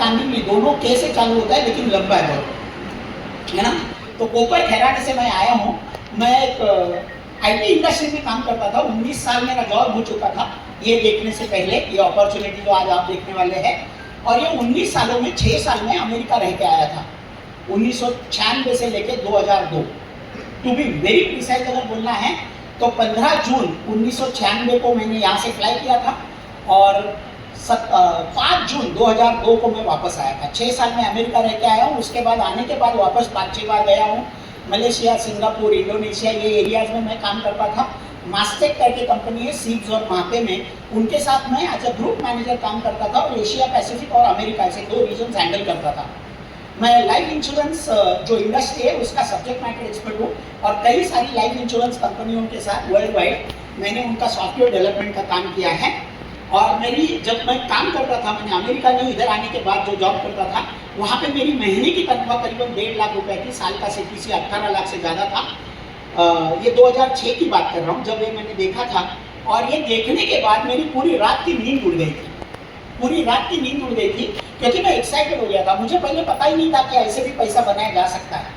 कांदिवली, दोनों के से चालू होता है लेकिन लंबा है बहुत, है ना। तो कोपर खैराने से मैं आया हूँ। मैं एक आईटी इंडस्ट्री में काम करता था। 19 साल मेरा जॉब हो चुका था ये देखने से पहले, ये अपॉर्चुनिटी जो आज आप देखने वाले हैं। और ये 19 सालों में 6 साल में अमेरिका रह के आया था, 1996 से लेके 2002। टू बी वेरी प्रिसाइज अगर बोलना है तो 15 जून 1996 को मैंने यहाँ से फ्लाई किया था और 5 जून 2002 को मैं वापस आया था। 6 साल में अमेरिका रह के आया हूँ। उसके बाद आने के बाद वापस 5-6 बार गया हूँ। मलेशिया, सिंगापुर, इंडोनेशिया, ये एरियाज में मैं काम करता था। मास्टेक करके कंपनी है सीड्स और मापे में, उनके साथ मैं एज अ ग्रुप मैनेजर काम करता था और एशिया पैसिफिक और अमेरिका ऐसे 2 रीजन हैंडल करता था। मैं लाइफ इंश्योरेंस जो इंडस्ट्री है उसका सब्जेक्ट मैटर एक्सपर्ट हूँ और कई सारी लाइफ इंश्योरेंस कंपनियों के साथ वर्ल्ड वाइड मैंने उनका सॉफ्टवेयर डेवलपमेंट का काम किया है। और मेरी जब मैं काम करता था, मैंने अमेरिका में इधर आने के बाद जो जॉब करता था वहाँ पे मेरी महीने की तनख्वाह करीबन 1.5 लाख रुपए थी। साल का CTC 18 लाख से ज़्यादा था। ये 2006 की बात कर रहा हूँ जब ये मैंने देखा था। और ये देखने के बाद मेरी पूरी रात की नींद उड़ गई थी, पूरी रात की नींद उड़ गई थी क्योंकि मैं एक्साइटेड हो गया था। मुझे पहले पता ही नहीं था कि ऐसे भी पैसा बनाया जा सकता है।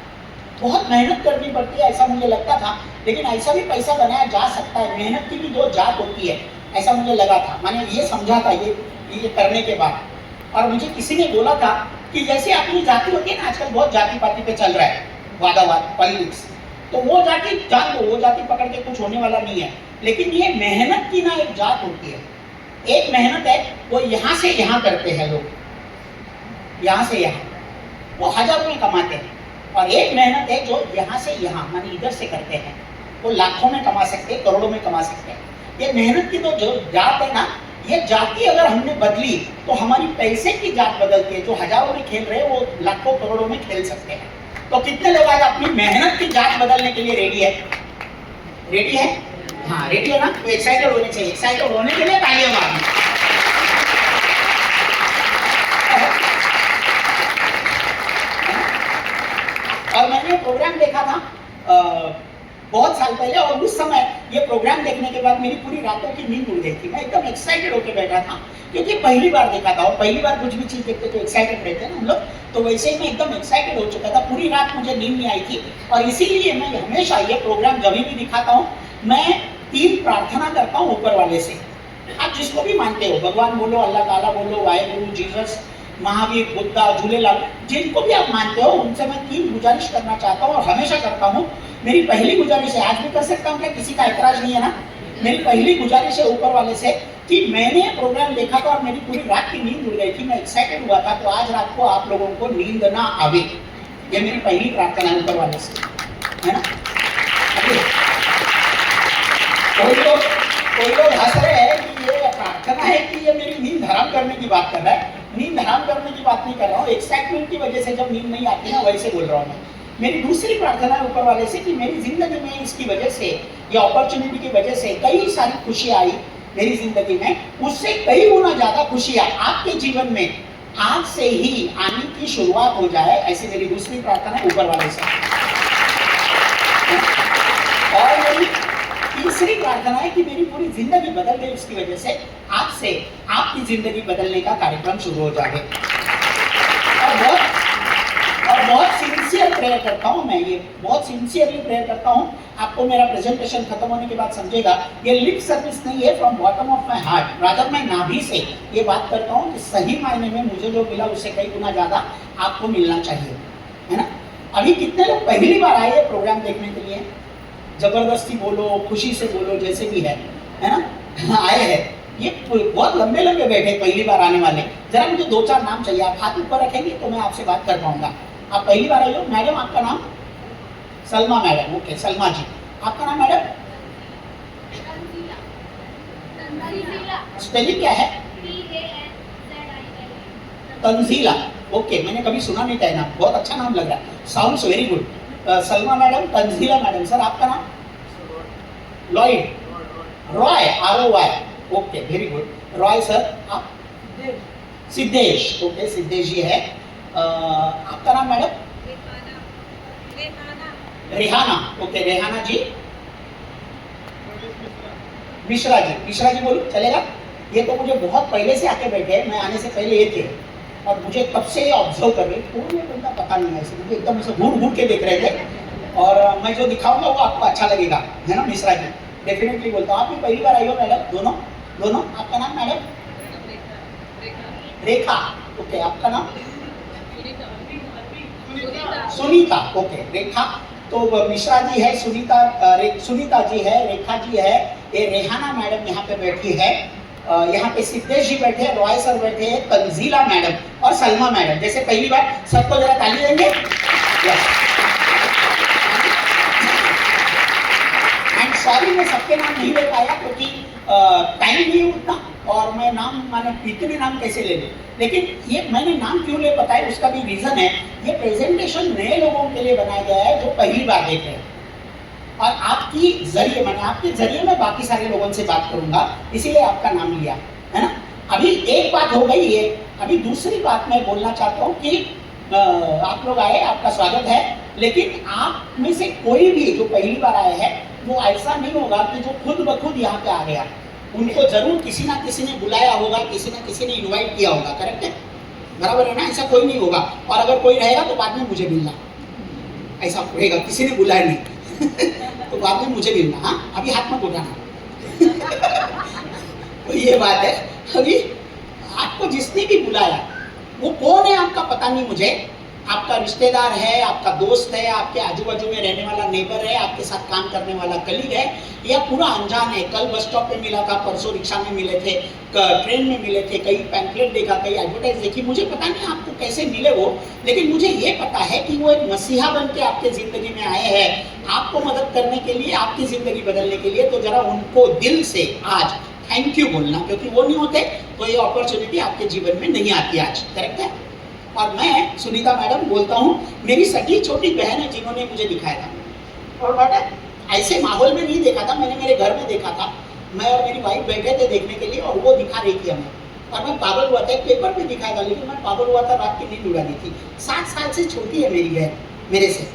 बहुत मेहनत करनी पड़ती है ऐसा मुझे लगता था, लेकिन ऐसा भी पैसा बनाया जा सकता है। मेहनत की भी 2 जात होती है ऐसा मुझे लगा था। मैंने ये समझा था ये करने के बाद। और मुझे किसी ने बोला था कि जैसे अपनी जाति होती है ना, आजकल बहुत जाति पाति पे चल रहा है वादावाद, पॉलिटिक्स, तो वो जाति जान दो, वो जाति पकड़ के कुछ होने वाला नहीं है। लेकिन ये मेहनत की ना एक जात होती है। एक मेहनत है वो यहाँ से यहाँ करते हैं लोग, यहाँ से यहाँ, वो हजारों में कमाते हैं। और एक मेहनत है जो यहाँ से यहाँ माने इधर से करते हैं, वो लाखों में कमा सकते हैं, करोड़ों में कमा सकते हैं। ये मेहनत की तो जो जात है ना, ये जाति अगर हमने बदली तो हमारी पैसे की जात बदलती है। जो हजारों में खेल रहे हैं वो लाखों करोड़ों में खेल सकते हैं। तो कितने लोग आज अपनी मेहनत की जात बदलने के लिए रेडी है? रेडी है? हाँ रेडी है ना? तो एक्साइटेड होने चाहिए। एक्साइटेड होने के लिए तालियां मारनी। और मैंने प्रोग्राम देखा था बहुत साल पहले, और उस समय ये प्रोग्राम देखने के बाद मेरी पूरी रातों की नींद उड़ गई थी। मैं एकदम एक्साइटेड होकर बैठा था क्योंकि पहली बार देखा था। और पहली बार कुछ भी चीज़ देखते तो एक्साइटेड रहते हैं ना हम लोग, तो वैसे ही मैं एकदम एक्साइटेड हो चुका था। पूरी रात मुझे नींद नहीं आई थी। और इसीलिए मैं हमेशा ये प्रोग्राम जब भी दिखाता हूँ मैं 3 प्रार्थना करता हूँ ऊपर वाले से। आप जिसको भी मानते हो, भगवान बोलो, अल्लाह ताला बोलो, वाहेगुरु, जीसस, महावीर, बुद्धा, झूलेलाल, जिनको भी आप मानते हो उनसे मैं 3 गुजारिश करना चाहता हूँ और हमेशा करता हूँ। मेरी पहली गुजारिश है, आज भी कर सकता हूँ क्या? किसी का ऐतराज नहीं है ना? मेरी पहली गुजारिश है ऊपर वाले से कि मैंने प्रोग्राम देखा था और मेरी पूरी रात की नींद उड़ गई थी, मैं एक्साइटेड हुआ था, तो आज रात को आप लोगों को नींद ना आवे। ये मेरी पहली प्रार्थना है ऊपर वाले से, है ना? कोई लोग हंस रहे हैं कि ये प्रार्थना है कि ये मेरी नींद हराम करने की बात कर रहा है। नींद हराम करने की बात नहीं कर रहा हूँ, एक्साइटमेंट की वजह से जब नींद नहीं आती ना वैसे बोल रहा हूँ मैं। मेरी दूसरी प्रार्थना है ऊपर वाले से कि मेरी जिंदगी में इसकी वजह से, या अपॉर्चुनिटी की वजह से कई सारी खुशियाँ आई मेरी जिंदगी में, उससे कई गुना ज्यादा खुशियाँ आपके जीवन में आज से ही आने की शुरुआत हो जाए, ऐसी मेरी दूसरी प्रार्थना है ऊपर वाले से। और मेरी तीसरी प्रार्थना है कि मेरी पूरी जिंदगी बदल गई उसकी वजह से, आज से आपकी जिंदगी बदलने का कार्यक्रम शुरू हो जाए। और बहुत सिंसियर प्रेयर करता हूँ मैं, ये बहुत सिंसियरली प्रेयर करता हूँ। आपको मेरा प्रेजेंटेशन खत्म होने के बाद समझेगा, ये लिप सर्विस नहीं है, from bottom of my heart, rather मैं नाभि से ये बात करता हूँ कि सही मायने में मुझे जो मिला उससे कई गुना ज्यादा आपको मिलना चाहिए, है ना? अभी कितने लोग पहली बार आए हैं प्रोग्राम देखने के लिए? जबरदस्ती बोलो, खुशी से बोलो, जैसे भी है ना? आए हैं। ये बहुत लंबे लंबे बैठे पहली बार आने वाले। जरा मुझे 2-4 नाम चाहिए, आप हाथ ऊपर रखेंगे तो मैं आपसे बात कर पाऊंगा। आप पहली बार आई हो? मैडम आपका नाम? सलमा मैडम, ओके सलमा जी। आपका नाम मैडम? स्पेलिंग क्या है? तंजीला, ओके, मैंने कभी सुना नहीं था नाम, बहुत अच्छा नाम लग रहा है, sounds very good. Salma madam, Tanzila madam. Sir आपका नाम? Lloyd, Roy, ROY, okay very good. Roy sir, आप? सिद्धेश, ओके सिद्धेश जी है। आपका नाम मैडम? रेहाना, ओके रेहाना जी। मिश्रा जी, मिश्रा जी बोलो, चलेगा? ये तो मुझे बहुत पहले से आके बैठे हैं, मैं आने से पहले ये थे, और मुझे तब से ऑब्जर्व कर रहे, कौन है बंदा पता नहीं है, ऐसे मुझे एकदम से घूर घूर के देख रहे थे। और मैं जो दिखाऊंगा वो आपको अच्छा लगेगा, है ना मिश्रा जी, डेफिनेटली बोलता हूँ। आप भी पहली बार आई हो मैडम? दोनों दोनों। आपका नाम मैडम? रेखा। ओके, आपका नाम? सुनीता। ओके, रेखा। तो मिश्रा जी है, सुनीता जी है, रेखा जी है, ये रेहाना मैडम यहाँ पे बैठी है, यहाँ पे सिद्धेश जी बैठे हैं, रॉय सर बैठे हैं, तंजीला मैडम और सलमा मैडम। जैसे पहली बार सबको जरा ताली देंगे। एंड सॉरी मैं सबके नाम नहीं ले पाया क्योंकि टाइम नहीं उतना, और मैं नाम माने इतने नाम कैसे ले लूं। लेकिन ये मैंने नाम क्यों ले पता है, उसका भी रीजन है। ये प्रेजेंटेशन नए लोगों के लिए बनाया गया है जो पहली बार देख रहे हैं, और आपकी जरिए मैंने आपके जरिए मैं बाकी सारे लोगों से बात करूंगा, इसीलिए आपका नाम लिया, है ना। अभी एक बात हो गई है, अभी दूसरी बात मैं बोलना चाहता हूँ कि आप लोग आए, आपका स्वागत है, लेकिन आप में से कोई भी जो पहली बार आए हैं वो ऐसा नहीं होगा कि जो खुद ब खुद यहाँ पे आ गया। उनको जरूर किसी ना किसी ने बुलाया होगा, किसी ना किसी ने इनवाइट किया होगा, करेक्ट है? बराबर है ना? ऐसा कोई नहीं होगा, और अगर कोई रहेगा तो बाद में मुझे मिलना, ऐसा रहेगा, किसी ने बुलाया नहीं तो बाद में मुझे मिलना। हाँ, अभी हाथ में उठाना तो ये बात है। अभी आपको जिसने भी बुलाया वो कौन है आपका पता नहीं मुझे, आपका रिश्तेदार है, आपका दोस्त है, आपके आजू बाजू में रहने वाला नेबर है, आपके साथ काम करने वाला कलीग है, या पूरा अनजान है। कल बस स्टॉप पे मिला था, परसों रिक्शा में मिले थे, ट्रेन में मिले थे, कहीं पैम्पलेट देखा, कहीं एडवर्टाइज देखी, मुझे पता नहीं आपको कैसे मिले वो, लेकिन मुझे ये पता है कि वो एक मसीहा बन के आपके जिंदगी में आए हैं, आपको मदद करने के लिए, आपकी जिंदगी बदलने के लिए। तो जरा उनको दिल से आज थैंक यू बोलना, क्योंकि वो नहीं होते तो ये अपॉर्चुनिटी आपके जीवन में नहीं आती आज, करेक्ट है? और मैं सुनीता मैडम बोलता हूँ, मेरी सगी छोटी बहन है जिन्होंने मुझे दिखाया था, और बेटा ऐसे माहौल में नहीं देखा था, मैंने मेरे घर में देखा था। मैं और मेरी वाइफ बैठे थे देखने के लिए, और वो दिखा रही थी हमें, और मैं पागल हुआ था। एक पेपर पे दिखाया था, लेकिन मैं पागल हुआ था, रात की नींद उड़ा दी थी। 7 साल से छोटी है मेरी बहन मेरे से,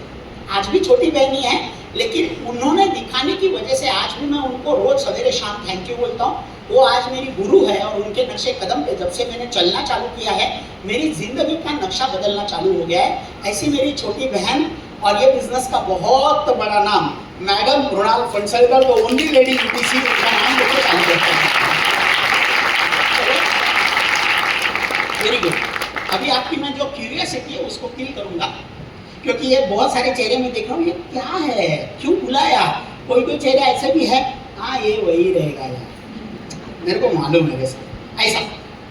आज भी छोटी बहन ही है, लेकिन उन्होंने दिखाने की वजह से आज भी मैं उनको रोज सवेरे शाम थैंक यू बोलता हूँ। वो आज मेरी गुरु है, और उनके नक्शे कदम पे जब से मैंने चलना चालू किया है, मेरी जिंदगी का नक्शा बदलना चालू हो गया है। ऐसी मेरी छोटी बहन, और ये बिजनेस का बहुत बड़ा नाम मैडम मृणाल फंसलकर, वो ओनली लेडी यूपीसी का नाम लेकर चालू करते हैं। Very good. अभी आपकी मैं जो क्यूरियोसिटी है उसको किल करूंगा, क्योंकि ये बहुत सारे चेहरे में देख रहा हूँ, ये क्या है, क्यों बुलाया? कोई कोई चेहरे ऐसे भी है, हाँ ये वही रहेगा यार, मेरे को मालूम है वैसे, ऐसा।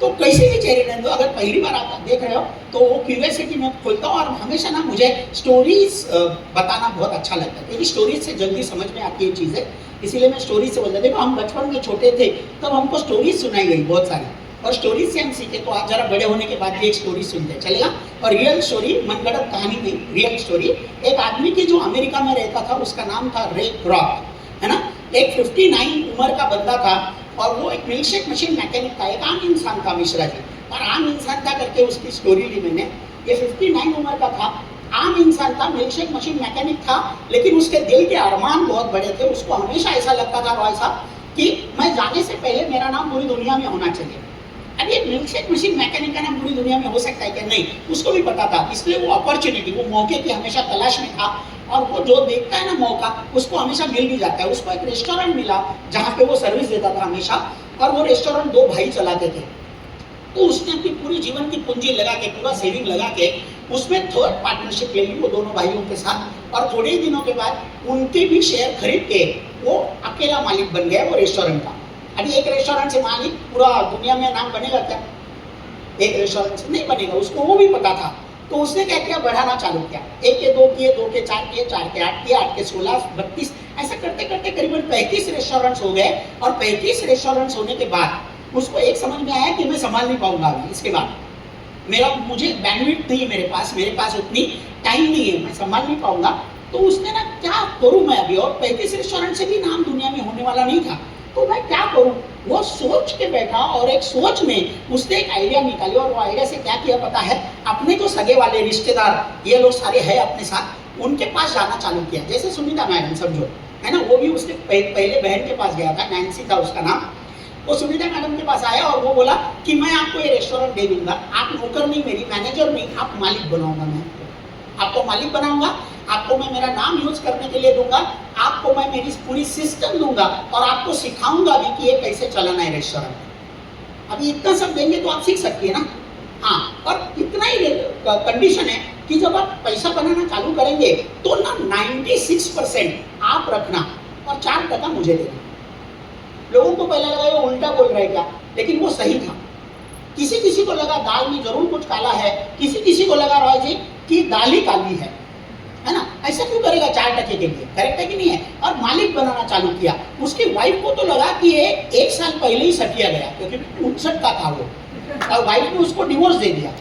तो कैसे भी चेहरे रहने दो, अगर पहली बार आप देख रहे हो तो वो क्यूरियोसिटी में खोलता हूँ। और हमेशा ना मुझे स्टोरीज बताना बहुत अच्छा लगता है, क्योंकि स्टोरीज से जल्दी समझ में आती है चीज़ें, इसीलिए मैं स्टोरीज से बोलता। देखो हम बचपन में छोटे थे तब हमको स्टोरीज सुनाई गई बहुत सारी, और स्टोरीज से हम सीखे। तो आप जरा बड़े होने के बाद भी एक स्टोरी सुनते हैं, चलेगा? और रियल स्टोरी, मनगढ़ंत कहानी नहीं, रियल स्टोरी। एक आदमी की जो अमेरिका में रहता था, उसका नाम था रे क्रॉक, है ना। एक 59 उम्र का बंदा था, और वो एक मिल्कशेक मशीन मैकेनिक था, एक आम इंसान था मिश्रा जी, और आम इंसान था करके उसकी स्टोरी ली मैंने। ये 59 उम्र का था, आम इंसान था, मिल्कशेक मशीन मैकेनिक था, लेकिन उसके दिल के अरमान बहुत बड़े थे। उसको हमेशा ऐसा लगता था रॉय साहब कि मैं जाने से पहले मेरा नाम पूरी दुनिया में होना चाहिए। अब ये मिल्कशेक मशीन मैकेनिक का नाम पूरी दुनिया में हो सकता है क्या? नहीं, उसको भी पता था। इसलिए वो अपॉर्चुनिटी, वो मौके की हमेशा तलाश में था, और वो जो देखता है ना मौका, उसको हमेशा मिल भी जाता है। उसको एक रेस्टोरेंट मिला जहाँ पे वो सर्विस देता था हमेशा, और वो रेस्टोरेंट 2 भाई चलाते थे। तो उसने अपनी पूरी जीवन की पूंजी लगा के, पूरा सेविंग लगा के, उसमें थर्ड पार्टनरशिप ले ली वो दोनों भाइयों के साथ, और थोड़े ही दिनों के बाद उनके भी शेयर खरीद के वो अकेला मालिक बन गया वो रेस्टोरेंट का। अभी एक रेस्टोरेंट से मालिक पूरा दुनिया में नाम बनेगा क्या? एक रेस्टोरेंट से नहीं बनेगा, उसको वो भी पता था। तो उसने क्या किया, बढ़ाना चालू किया। 1 के 2 किए, 2 के 4 किए, 4 के 8 किए, 8 के 16, 32, ऐसा करते करते करीबन 35 रेस्टोरेंट्स हो गए। और 35 रेस्टोरेंट्स होने के बाद उसको एक समझ में आया कि मैं संभाल नहीं पाऊंगा अभी, इसके बाद मुझे बैंडविड्थ नहीं है, मेरे पास उतनी टाइम नहीं है, मैं संभाल नहीं पाऊंगा। तो उसने ना, क्या करूं मैं अभी, और 35 रेस्टोरेंट से भी नाम दुनिया में होने वाला नहीं था, तो मैं क्या करूं? वो सोच के बैठा, और एक सोच में उसने एक आइडिया निकाली। और वो आइडिया से क्या किया पता है? अपने जो सगे वाले रिश्तेदार, ये लोग सारे हैं अपने साथ, उनके पास जाना चालू किया। जैसे सुनीता मैडम समझो, है ना, वो भी उसके पहले बहन के पास गया था, नैन्सी था उसका नाम। वो सुनीता मैडम के पास आया और वो बोला कि मैं आपको ये रेस्टोरेंट दे दूंगा, आप नौकर नहीं, मेरी मैनेजर नहीं, आप मालिक बनाऊंगा, मैं आपको मालिक बनाऊंगा, आपको मैं मेरा नाम यूज करने के लिए दूंगा, आपको मैं मेरी पूरी सिस्टम दूंगा और आपको सिखाऊंगा भी कि ये कैसे चलाना है रेस्टोरेंट। अभी इतना सब देंगे तो आप सीख सकती है ना। हाँ, और इतना ही कंडीशन है कि जब आप पैसा बनाना चालू करेंगे तो ना 96% आप रखना और 4% मुझे देना। लोगों को पहले लगा ये उल्टा बोल रहे क्या, लेकिन वो सही था। किसी किसी को लगा दाल में जरूर कुछ काला है, किसी किसी को लगा रॉय जी कि दाल ही काली है ना। ऐसा क्यों करेगा 4% के लिए, करेक्ट है कि नहीं है। और मालिक बनाना चालू किया। उसकी वाइफ को तो लगा कि ये 1 साल पहले ही सटिया गया, क्योंकि 59 का था वो, और वाइफ ने उसको डिवोर्स दे दिया।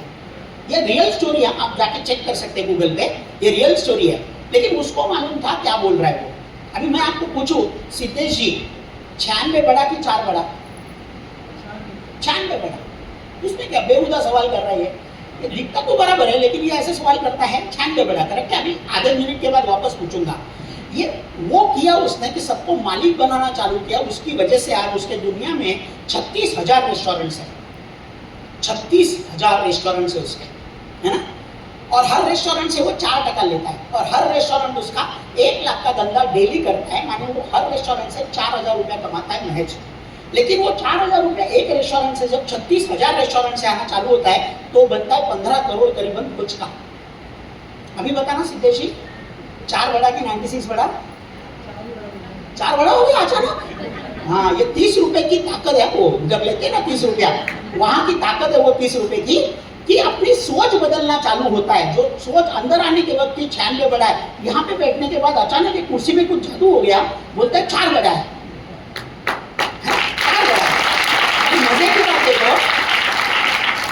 ये रियल स्टोरी है, आप जाके चेक कर सकते हैं गूगल पे, ये रियल स्टोरी है। लेकिन उसको मालूम था क्या बोल रहा है वो। अभी मैं आपको पूछूं सिद्धेश जी, 96 बड़ा कि 4 बड़ा? 96 बड़ा। उसमें क्या बेहुदा सवाल कर रहा है ये दिखता तो बराबर है, लेकिन ये ऐसे सवाल करता है 96 बड़ा, करेक्ट है। अभी आधे मिनट के बाद वापस पूछूंगा। ये वो किया उसने कि सबको मालिक बनाना चालू किया। उसकी वजह से आज उसके दुनिया में 36,000 रेस्टोरेंट्स हैं, 36,000 रेस्टोरेंट्स है उसके, है ना। और हर रेस्टोरेंट से वो 4% लेता है, और हर रेस्टोरेंट उसका 1 लाख का धंधा डेली करता है, माने वो हर रेस्टोरेंट से 4,000 रुपया कमाता है महज। लेकिन वो 4,000 रुपया एक रेस्टोरेंट से जब 36,000 रेस्टोरेंट से आना चालू होता है तो बनता है 15 करोड़ करीबन कुछ का। अभी बताना सिद्धेश जी, 4 बड़ा कि 96 बड़ा? 4 बड़ा हो गया अचानक। हाँ, ये 30 रुपए की ताकत है। वो जब लेते हैं ना 30 रुपया, वहां की ताकत है वो 30 रुपए की, कि अपनी सोच बदलना चालू होता है। जो सोच अंदर आने के वक्त 96 बड़ा है, यहाँ पे बैठने के बाद अचानक एक कुर्सी में कुछ जादू हो गया, बोलता है 4 बड़ा है। मजे की बात देखो,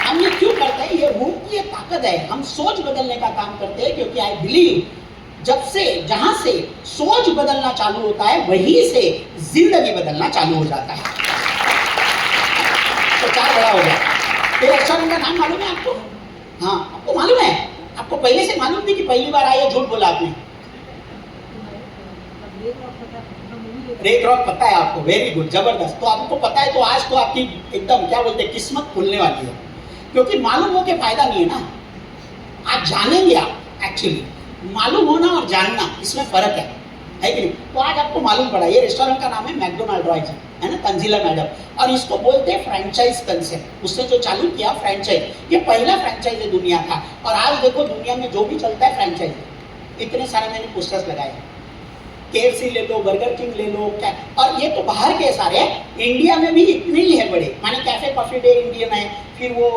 हम ये क्यों करते हैं, ये रूह की ताकत है। हम सोच बदलने का काम करते हैं, क्योंकि आई बिलीव जहां से सोच बदलना चालू होता है वहीं से जिंदगी बदलना चालू हो जाता है। तो 4 बड़ा हो गया। ये रेस्टोरेंट का नाम मालूम है आपको? हाँ, आपको मालूम है? आपको पहले से मालूम थी कि पहली बार आए झूठ बोला आपने? रेड रॉक पता है आपको? वेरी गुड, जबरदस्त। तो आपको पता है तो आज तो आपकी एकदम क्या बोलते हैं किस्मत खुलने वाली है, क्योंकि मालूम हो के फायदा नहीं है ना। आज जानेंगे आप, एक्चुअली मालूम होना और जानना इसमें फर्क है कि नहीं। तो आज आपको मालूम पड़ा ये रेस्टोरेंट का नाम है मैकडोनाल्ड रॉयज, है ना, तंजीला मैडम, और इसको बोलते हैं फ्रेंचाइज कंसेप्ट। उसने जो चालू किया फ्रेंचाइज, ये पहला फ्रेंचाइज है दुनिया का। और आज देखो दुनिया में जो भी चलता है फ्रेंचाइज। इतने सारे मैंने पोस्टर्स लगाए हैं, KFC ले लो, बर्गर किंग ले लो, क्या, और ये तो बाहर के सारे हैं। इंडिया में भी इतने ही है बड़े, माने कैफे कॉफी डे इंडियन है, फिर वो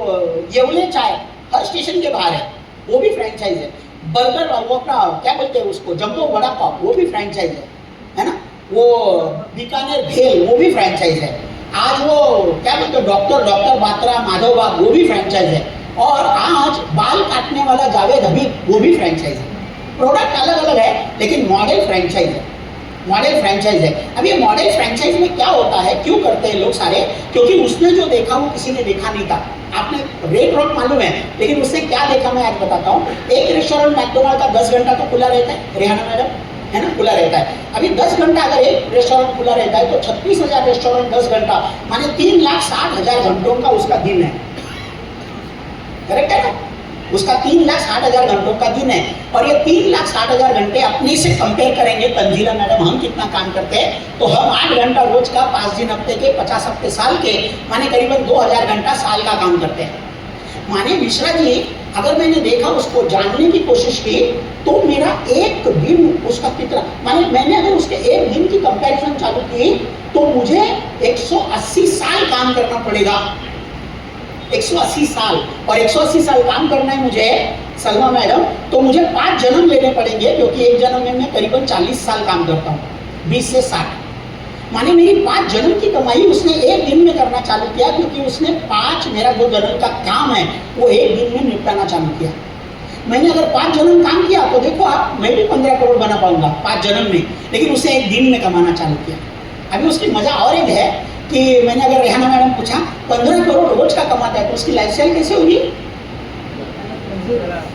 येवले चाय हर स्टेशन के बाहर है, वो भी फ्रेंचाइज है। बर्गर वो अपना क्या बोलते हैं उसको, जंबो वड़ा पाव, वो भी फ्रेंचाइज है ना। वो बीकानेर भेल, वो भी फ्रेंचाइज है। आज वो क्या बोलते हैं डॉक्टर बात्रा माधव बाग, वो भी फ्रेंचाइज है। और आज बाल काटने वाला जावेद हबीब, वो भी फ्रेंचाइज है। प्रोडक्ट अलग अलग है, लेकिन मॉडल फ्रेंचाइज है, मॉडल फ्रेंचाइज है। अब ये मॉडल फ्रेंचाइज में क्या होता है, क्यों करते हैं लोग सारे, क्योंकि उसने जो देखा वो किसी ने देखा नहीं था। आपने रेड रॉक मालूम है, लेकिन उसने क्या देखा मैं आज बताता हूँ। एक रेस्टोरेंट मैकडोनाल्ड का 10 घंटा तो खुला रहता है, रेहाना मैडम, है ना, खुला रहता है। अभी 10 घंटा अगर एक रेस्टोरेंट खुला रहता है तो 36,000 रेस्टोरेंट 10 घंटा माने 3,60,000 घंटों का उसका दिन है, करेक्ट है ना। उसका 3,60,000 घंटों का दिन है। और ये 3,60,000 घंटे अपने से कंपेयर करेंगे तंजीला मैडम हम कितना काम करते हैं, तो हम 8 घंटा रोज का, 5 दिन हफ्ते के, 50 हफ्ते साल के, माने करीबन 2,000 घंटा साल का काम करते हैं। माने मिश्रा जी, अगर मैंने देखा उसको जानने की कोशिश की तो मेरा एक दिन उसका कितना, माने मैंने अगर उसके एक दिन की कंपैरिजन चालू की तो मुझे 180 साल काम करना पड़ेगा, 180 साल। और 180 साल काम करना है मुझे सलमा मैडम, तो मुझे 5 जन्म लेने पड़ेंगे, क्योंकि एक जन्म में मैं करीबन 40 साल काम करता हूँ, 20 से 60, माने मेरी 5 जन्म की कमाई उसने एक दिन में करना चालू किया, क्योंकि उसने 5 मेरा जो जन्म का काम है वो एक दिन में निपटाना चालू किया। मैंने अगर 5 जन्म काम किया तो देखो आप, मैं भी 15 करोड़ बना पाऊंगा 5 जन्म में, लेकिन उसने एक दिन में कमाना चालू किया। अभी उसकी मजा और एक है कि मैंने अगर रेहाना मैडम पूछा 15 करोड़ रोज का कमाता है तो उसकी लाइफस्टाइल कैसे होगी?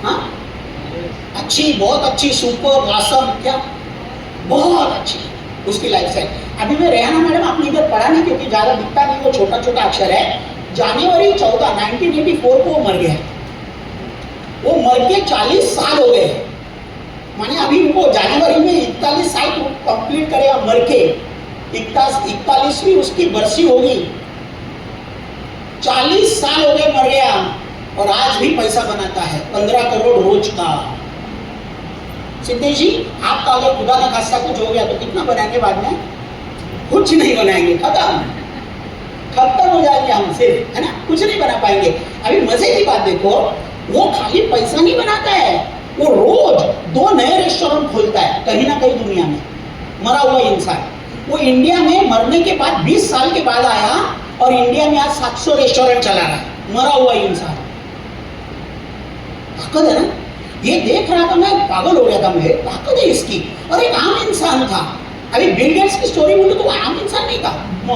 हाँ, अच्छी, बहुत अच्छी, सुपर, ऑसम, क्या बहुत अच्छी उसकी लाइफस्टाइल। अभी मैं रेहाना मैडम आपने इधर पढ़ा नहीं क्योंकि ज़्यादा दिखता नहीं, वो छोटा छोटा अक्षर है। जनवरी 14 1984 को वो मर गया। वो मर के 40 साल हो गए, माने अभी उनको जनवरी में 41 साल कंप्लीट करेगा मर के, 41वीं उसकी बरसी होगी। 40 साल हो गए मर गया और आज भी पैसा बनाता है 15 करोड़ रोज का। सिद्धेश जी आपका अगर खुदा ना खास्ता कुछ हो गया तो कितना बनाएंगे बाद में? कुछ नहीं बनाएंगे, खत्म हो जाएंगे हम सिर्फ, है ना, कुछ नहीं बना पाएंगे। अभी मजे की बात देखो, वो खाली पैसा नहीं बनाता है, वो रोज 2 नए रेस्टोरेंट खोलता है कहीं ना कहीं दुनिया में। मरा हुआ इंसान वो इंडिया में मरने के बाद 20 साल के बाद आया और इंडिया में आज 700 रेस्टोरेंट चला रहा है। मरा हुआ इंसान, ताकत है ना। ये देख रहा था मैं, पागल हो गया था मैं, ताकत है इसकी। और एक आम इंसान था। अभी बिल गेट्स की स्टोरी बोलूं तो वो आम इंसान नहीं था।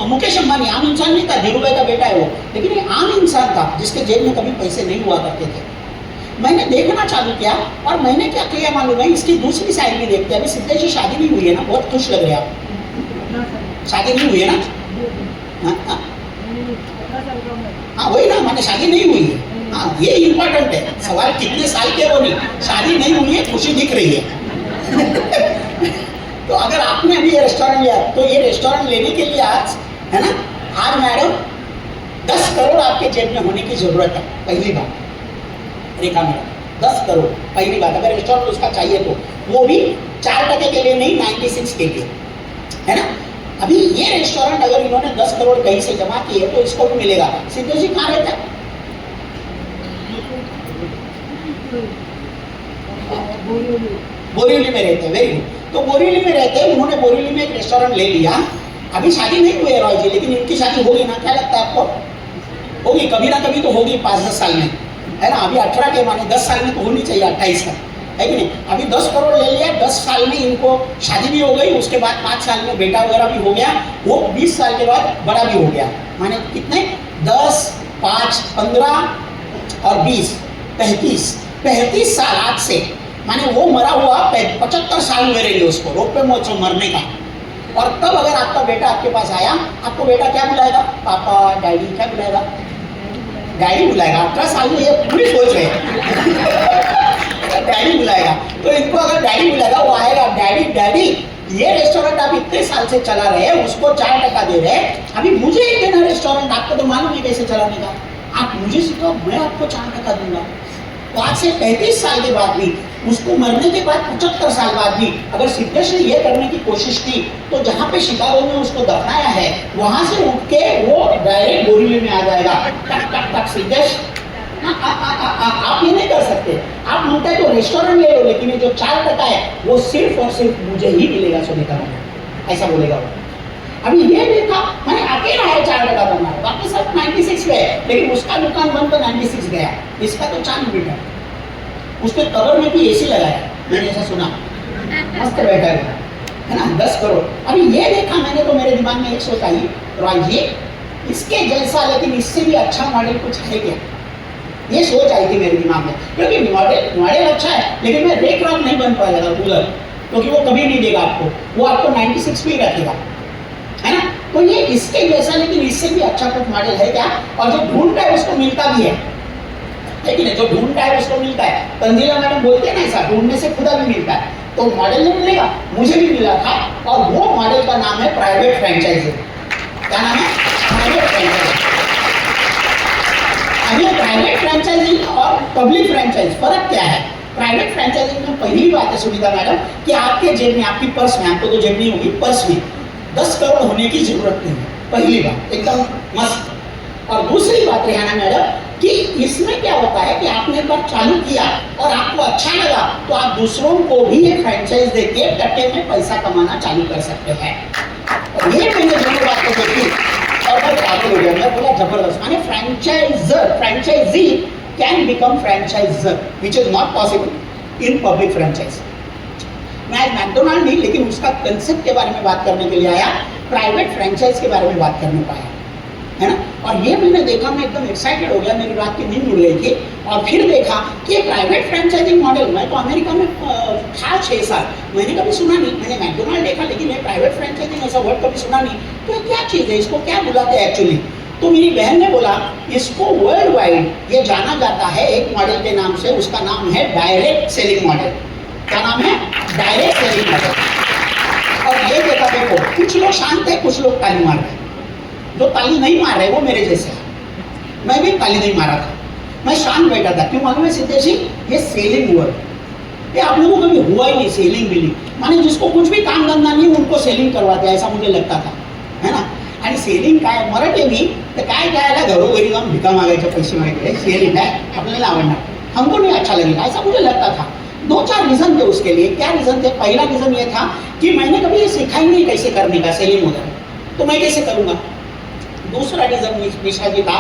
मुकेश अंबानी आम इंसान नहीं था, धीरूभाई का बेटा है वो, लेकिन ये आम इंसान था जिसके जेब में कभी पैसे नहीं हुआ करते थे। मैंने देखना चालू किया और मैंने क्या किया मालूम है, इसकी दूसरी साइड भी देखते हैं। अभी सिद्धेश जी शादी नहीं हुई है ना, बहुत खुश लग रहे हैं आप। शादी नहीं हुई है ना? हाँ वही ना, मैंने शादी नहीं हुई है। हाँ ये इम्पोर्टेंट है, सवाल कितने साल के वो नहीं, शादी नहीं हुई है, खुशी दिख रही है। तो अगर आपने अभी ये रेस्टोरेंट लिया तो ये रेस्टोरेंट लेने के लिए आज, है ना, आज मैडम 10 करोड़ आपके जेब में होने की जरूरत है। पहली बात रेखा मैडम, 10 करोड़ पहली बात। अगर रेस्टोरेंट उसका चाहिए तो वो भी 4% के लिए नहीं, 96 के लिए, है ना। अभी ये रेस्टोरेंट अगर इन्होंने 10 करोड़ कहीं से जमा किए तो इसको भी मिलेगा। सिद्धेश जी कहाँ रहता है? बोरीवली में रहते हैं। Very good. तो बोरीवली में रहते हैं, उन्होंने बोरीवली में एक रेस्टोरेंट ले लिया। अभी शादी नहीं हुई है रॉय जी, लेकिन इनकी शादी होगी ना, क्या लगता है आपको? होगी, कभी ना कभी तो होगी 5-10 साल में, है ना। अभी 18 के माने 10 साल में तो होनी चाहिए, 28 का, है कि नहीं। अभी 10 करोड़ ले लिया, 10 साल में इनको शादी भी हो गई, उसके बाद 5 साल में बेटा वगैरह भी हो गया, वो 20 साल के बाद बड़ा भी हो गया। माने कितने? 10, 5, 15 और 20, 35 साल आज से। माने वो मरा हुआ 75 साल हुए रहेंगे उसको, रोग पे महोत्सव मरने का। और तब अगर आपका बेटा आपके पास आया, आपको बेटा क्या बुलाएगा? पापा, डैडी, क्या बुलाएगा? डैडी बुलाएगा। 18 साल में ये पूरी सोच है। डैडी बुलाएगा। तो इनको अगर डैडी बुलाएगा, वो आएगा, डैडी डैडी ये रेस्टोरेंट आप इतने साल से चला रहे हैं, उसको 4% दे रहे हैं, अभी मुझे एक देना रेस्टोरेंट, आपको तो मालूम है कैसे चलाने का, आप मुझे सिखाओ, मैं आपको 4% दूंगा। तो आज से 35 साल के बाद भी, उसको मरने के बाद 75 साल बाद भी अगर सिद्धेश ने ये करने की कोशिश की तो जहाँ पे शिकागो में उसको दफनाया है वहां से उठ के वो डायरेक्ट बोरीवली में आ जाएगा। टक टक टक सिद्धेश, आप ये नहीं कर सकते। आप मानते तो रेस्टोरेंट ले लो, लेकिन ये जो 4% है वो सिर्फ और सिर्फ मुझे ही मिलेगा, सुनीता, ऐसा बोलेगा वो। अभी ये देखा, मैंने अकेला है 4% बनना है, बाकी सब 96 पे है, लेकिन उसका दुकान बंद तो 96 गया, इसका तो 4 मीटर। उसके कवर में भी एसी लगाया, मैंने ऐसा सुना, मस्त बैठा है ना। 10 करोड़। अभी ये देखा मैंने तो मेरे दिमाग में एक सोच आई, रॉय जी इसके जैसा लेकिन इससे भी अच्छा मॉडल कुछ है क्या? ये सोच आई थी मेरे दिमाग में, क्योंकि मॉडल अच्छा है, लेकिन मैं रेक रॉक नहीं बन पाएगा कूलर, क्योंकि वो कभी नहीं देगा आपको, वो आपको 96 पे ही रखेगा, है ना। तो ये इसके जैसा लेकिन इससे भी अच्छा कुछ मॉडल है क्या? और जो ढूंढता है उसको मिलता भी है, लेकिन जो ढूंढता है उसको मिलता है। तंजीला मैडम बोलते हैं ना, ऐसा ढूंढने से खुदा भी मिलता है। तो मॉडल नहीं मिलेगा, मुझे भी मिला था, और वो मॉडल का नाम है प्राइवेट फ्रेंचाइजिंग। क्या नाम है? Private franchising. अभी प्राइवेट फ्रेंचाइजिंग और पब्लिक फ्रेंचाइज फर्क क्या है? प्राइवेट फ्रेंचाइजिंग में पहली बात है सुनीता मैडम कि आपके जेब में, आपकी पर्स में, आपको तो जेब नहीं होगी, पर्स में 10 करोड़ होने की जरूरत नहीं है। पहली बात एकदम मस्त। और दूसरी बात रेहाना मैडम कि इसमें क्या होता है कि आपने एक बार चालू किया और आपको अच्छा लगा तो आप दूसरों को भी एक फ्रेंचाइज देके टट्टे में पैसा कमाना चालू कर सकते हैं। और ये मैंने दोनों बातें देखी और मैं पागल हो गया। मैं बोला जबरदस्त, माने franchisee can become franchisor, which is not possible in public franchise. मैं आज मैकडोनाल्ड नहीं, लेकिन उसका कंसेप्ट के बारे में बात करने के लिए आया, प्राइवेट फ्रेंचाइज के बारे में बात करने पाया। है ना। और ये मैंने देखा, मैं एकदम एक्साइटेड हो गया, मेरी रात की नींद उड़ गई थी। और फिर देखा कि ये प्राइवेट फ्रेंचाइजिंग मॉडल, मैं तो अमेरिका में था 6 साल, मैंने कभी सुना नहीं। मैंने मैकडोनल्ड देखा, लेकिन ये प्राइवेट फ्रेंचाइजिंग ऐसा वर्ड कभी सुना नहीं। तो ये क्या चीज़ है, इसको क्या बुलाते हैं एक्चुअली? तो मेरी बहन ने बोला इसको वर्ल्ड वाइड ये जाना जाता है एक मॉडल के नाम से, उसका नाम है डायरेक्ट सेलिंग मॉडल। क्या नाम है? Direct selling model. और ये देखा, देखो कुछ लोग शांत है, कुछ लोग ताली मार रहे हैं। जो ताली नहीं मार रहे वो मेरे जैसे है। मैं भी ताली नहीं मारा था, मैं शांत बैठा था। क्यों मालूम है सिद्धेश जी? ये सेलिंग वर्ड, ये आप लोगों को कभी हुआ ही नहीं। सेलिंग बिलिंग माने जिसको कुछ भी काम धंधा नहीं उनको सेलिंग करवाते, ऐसा मुझे लगता था, है ना। आणि सेलिंग काय मराठी तर काय करायला घरोघरी जाऊन भिका मागायचे, पैसे मागायचे, सेलिंग है आपल्याला आवडणार, हमको नहीं अच्छा लगेगा, ऐसा मुझे लगता था। 2-4 रीज़न थे उसके लिए। क्या रीज़न थे? पहला रीज़न ये था कि मैंने कभी ये सीखा ही नहीं कैसे करने का सेलिंग वगैरह, तो मैं कैसे करूँगा। दूसरा रीज़न निशा जी था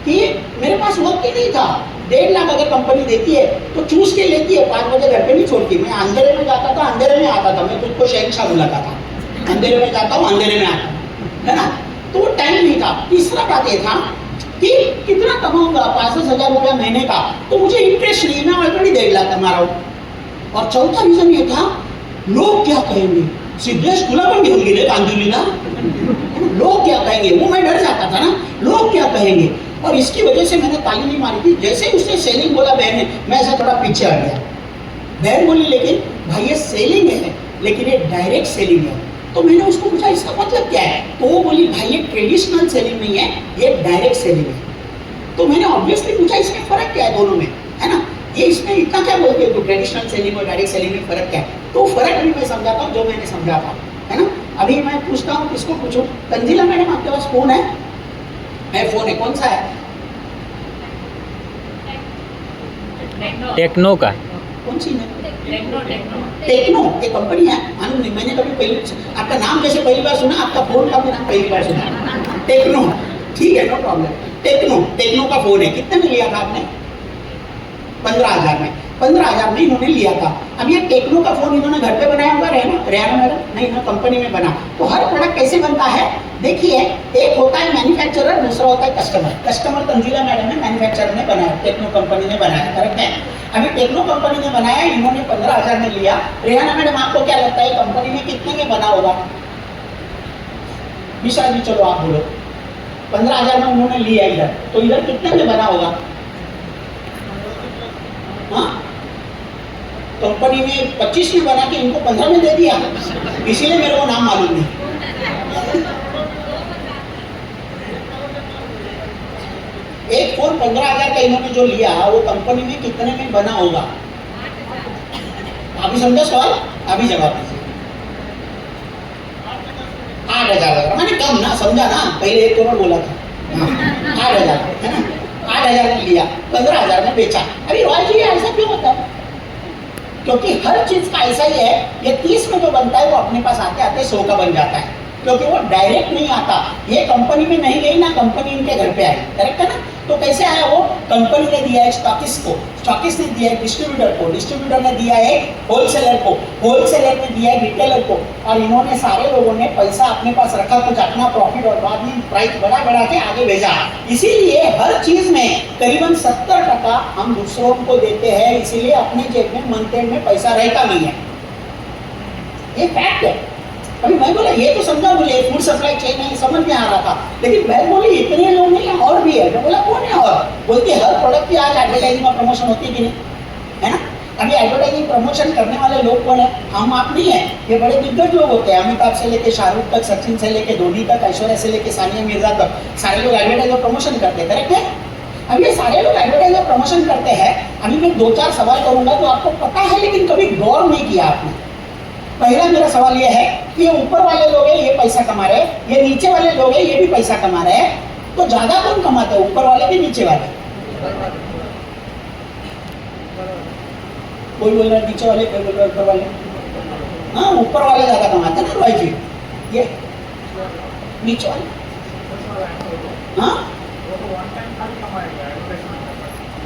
कि मेरे पास वक्त ही नहीं था। 1.5 लाख अगर कंपनी देती है तो चूस के लेती है, 5 बजे घर पे नहीं छोड़ती। मैं अंधेरे में जाता था, अंधेरे में आता था, मैं खुद को शहंशाह बुलाता था। अंधेरे में जाता हूँ, अंधेरे में आता हूँ, है ना। तो वो टाइम नहीं था। तीसरा बात ये था कि कितना कमाऊंगा, 5-10 हज़ार रुपया महीने का, तो मुझे इंटरेस्ट नहीं, मैं ऑलरेडी 1.5 लाख कमा रहा हूँ। और चौथा रीजन ये था, लोग क्या कहेंगे, सिद्धेश तुला पण घेऊन गेले कांदिवलीला, लोग क्या कहेंगे, वो मैं डर जाता था ना, लोग क्या कहेंगे। और इसकी वजह से मैंने ताली नहीं मारी थी। जैसे उसने सेलिंग बोला बहन ने, मैं ऐसा थोड़ा पीछे आ गया। बहन बोली लेकिन भाई ये सेलिंग है, लेकिन ये डायरेक्ट सेलिंग है। तो मैंने उसको पूछा इसका मतलब क्या है, तो वो बोली भाई ये ट्रेडिशनल सेलिंग नहीं है, ये डायरेक्ट सेलिंग है। तो मैंने ऑब्वियसली पूछा इसमें फर्क क्या है दोनों में, है ना, ये इसमें इतना क्या बोलते हो ट्रेडिशनल सेलिंग और डायरेक्ट सेलिंग में फर्क क्या है। तो फर्क भी मैं समझाता हूँ जो मैंने समझा था, है ना। अभी मैं पूछता हूँ, किसको पूछूं? तंजीला मैडम आपके पास फोन है? फोन है, कौन सा है? टेक्नो का। कौन सी है? टेक्नो एक कंपनी है, मालूम नहीं, मैंने कभी पहले, आपका नाम कैसे पहली बार सुना, आपका फोन का भी नाम पहली बार सुना। टेक्नो, ठीक है, नो प्रॉब्लम। टेक्नो का फोन है। कितने में लिया था आपने? 15,000 में। 15,000 में इन्होंने लिया था। अब ये टेक्नो का फोन इन्होंने घर पे बनाया हुआ है ना, रेहाना मैडम? नहीं ना, कंपनी में बना। तो हर प्रोडक्ट कैसे बनता है देखिए, एक होता है मैन्युफैक्चरर, दूसरा होता है कस्टमर। कस्टमर तंजीला मैडम ने, मैन्युफैक्चरर ने बनाया, टेक्नो कंपनी ने बनाया, करेक्ट है। अभी टेक्नो कंपनी ने बनाया, इन्होंने 15,000 में लिया। रेहाना मैडम आपको क्या लगता है कंपनी में कितने में बना होगा? विशाल जी चलो आप बोलो। 15,000 में उन्होंने लिया इधर, तो इधर कितने में बना होगा? हाँ, कंपनी में 25 में बना के इनको 15 में दे दिया, इसीलिए मेरे को नाम मालूम नहीं। एक फोन 15,000 का इन्होंने जो लिया, वो कंपनी में कितने में बना होगा? अभी समझा सवाल, अभी जवाब दीजिए। 8,000 लगा, मैंने कम ना समझा ना, पहले 1 करोड़ बोला था। 8,000 है ना, 8,000 में लिया, 15,000 में बेचा। अभी रॉयल्टी ऐसा क्यों होता है? क्योंकि हर चीज का ऐसा ही है, ये 30 में जो बनता है वो अपने पास आते आते 100 का बन जाता है, क्योंकि वो डायरेक्ट नहीं आता। ये कंपनी में नहीं गई ना, कंपनी इनके घर पे आई, करेक्ट है ना। तो कैसे आया वो? कंपनी ने दिया है स्टॉकिस्ट को, स्टॉकिस्ट ने दिया है डिस्ट्रीब्यूटर को, डिस्ट्रीब्यूटर ने दिया है होलसेलर को, होलसेलर ने दिया है रिटेलर को, और इन्होंने सारे लोगों ने पैसा अपने पास रखा, कुछ अपना प्रॉफिट और बाद में प्राइस बढ़ा के आगे भेजा। इसीलिए हर चीज में करीबन 70% हम दूसरों को देते हैं, इसीलिए अपने जेब में मंथ एंड में पैसा रहता नहीं है। ये फैक्ट है। अभी मैं बोला ये तो समझा, बोले फूड सप्लाई चेन नहीं समझ में आ रहा था, लेकिन मैं बोली इतने लोग नहीं है, और भी है। मैं बोला कौन है? और बोलती हर प्रोडक्ट की आज एडवर्टाइजिंग और प्रमोशन होती कि नहीं, है ना। अभी एडवर्टाइजिंग प्रमोशन करने वाले लोग कौन है? हम आप नहीं है, ये बड़े दिग्गज लोग होते हैं। अमिताभ से लेके शाहरुख तक, सचिन से लेके धोनी तक, ऐश्वर्या से लेके सानिया मिर्जा तक, सारे लोग एडवर्टाइज और प्रमोशन करते हैं, करेक्ट है। अब ये सारे लोग एडवर्टाइज और प्रमोशन करते हैं। अभी मैं 2-4 सवाल करूंगा जो आपको पता है लेकिन कभी गौर नहीं किया आपने। पहला मेरा सवाल ये है कि ये ऊपर वाले लोग हैं, ये पैसा कमा रहे हैं, ये नीचे वाले लोग हैं, ये भी पैसा कमा रहे हैं, तो ज्यादा कौन कमाते हैं, ऊपर वाले कि नीचे वाले? कोई बोल रहा है नीचे वाले, कोई बोल रहा है ऊपर वाले। हाँ, ऊपर वाले ज्यादा कमाते हैं ना भाई जी, ये नीचे वाले। हाँ,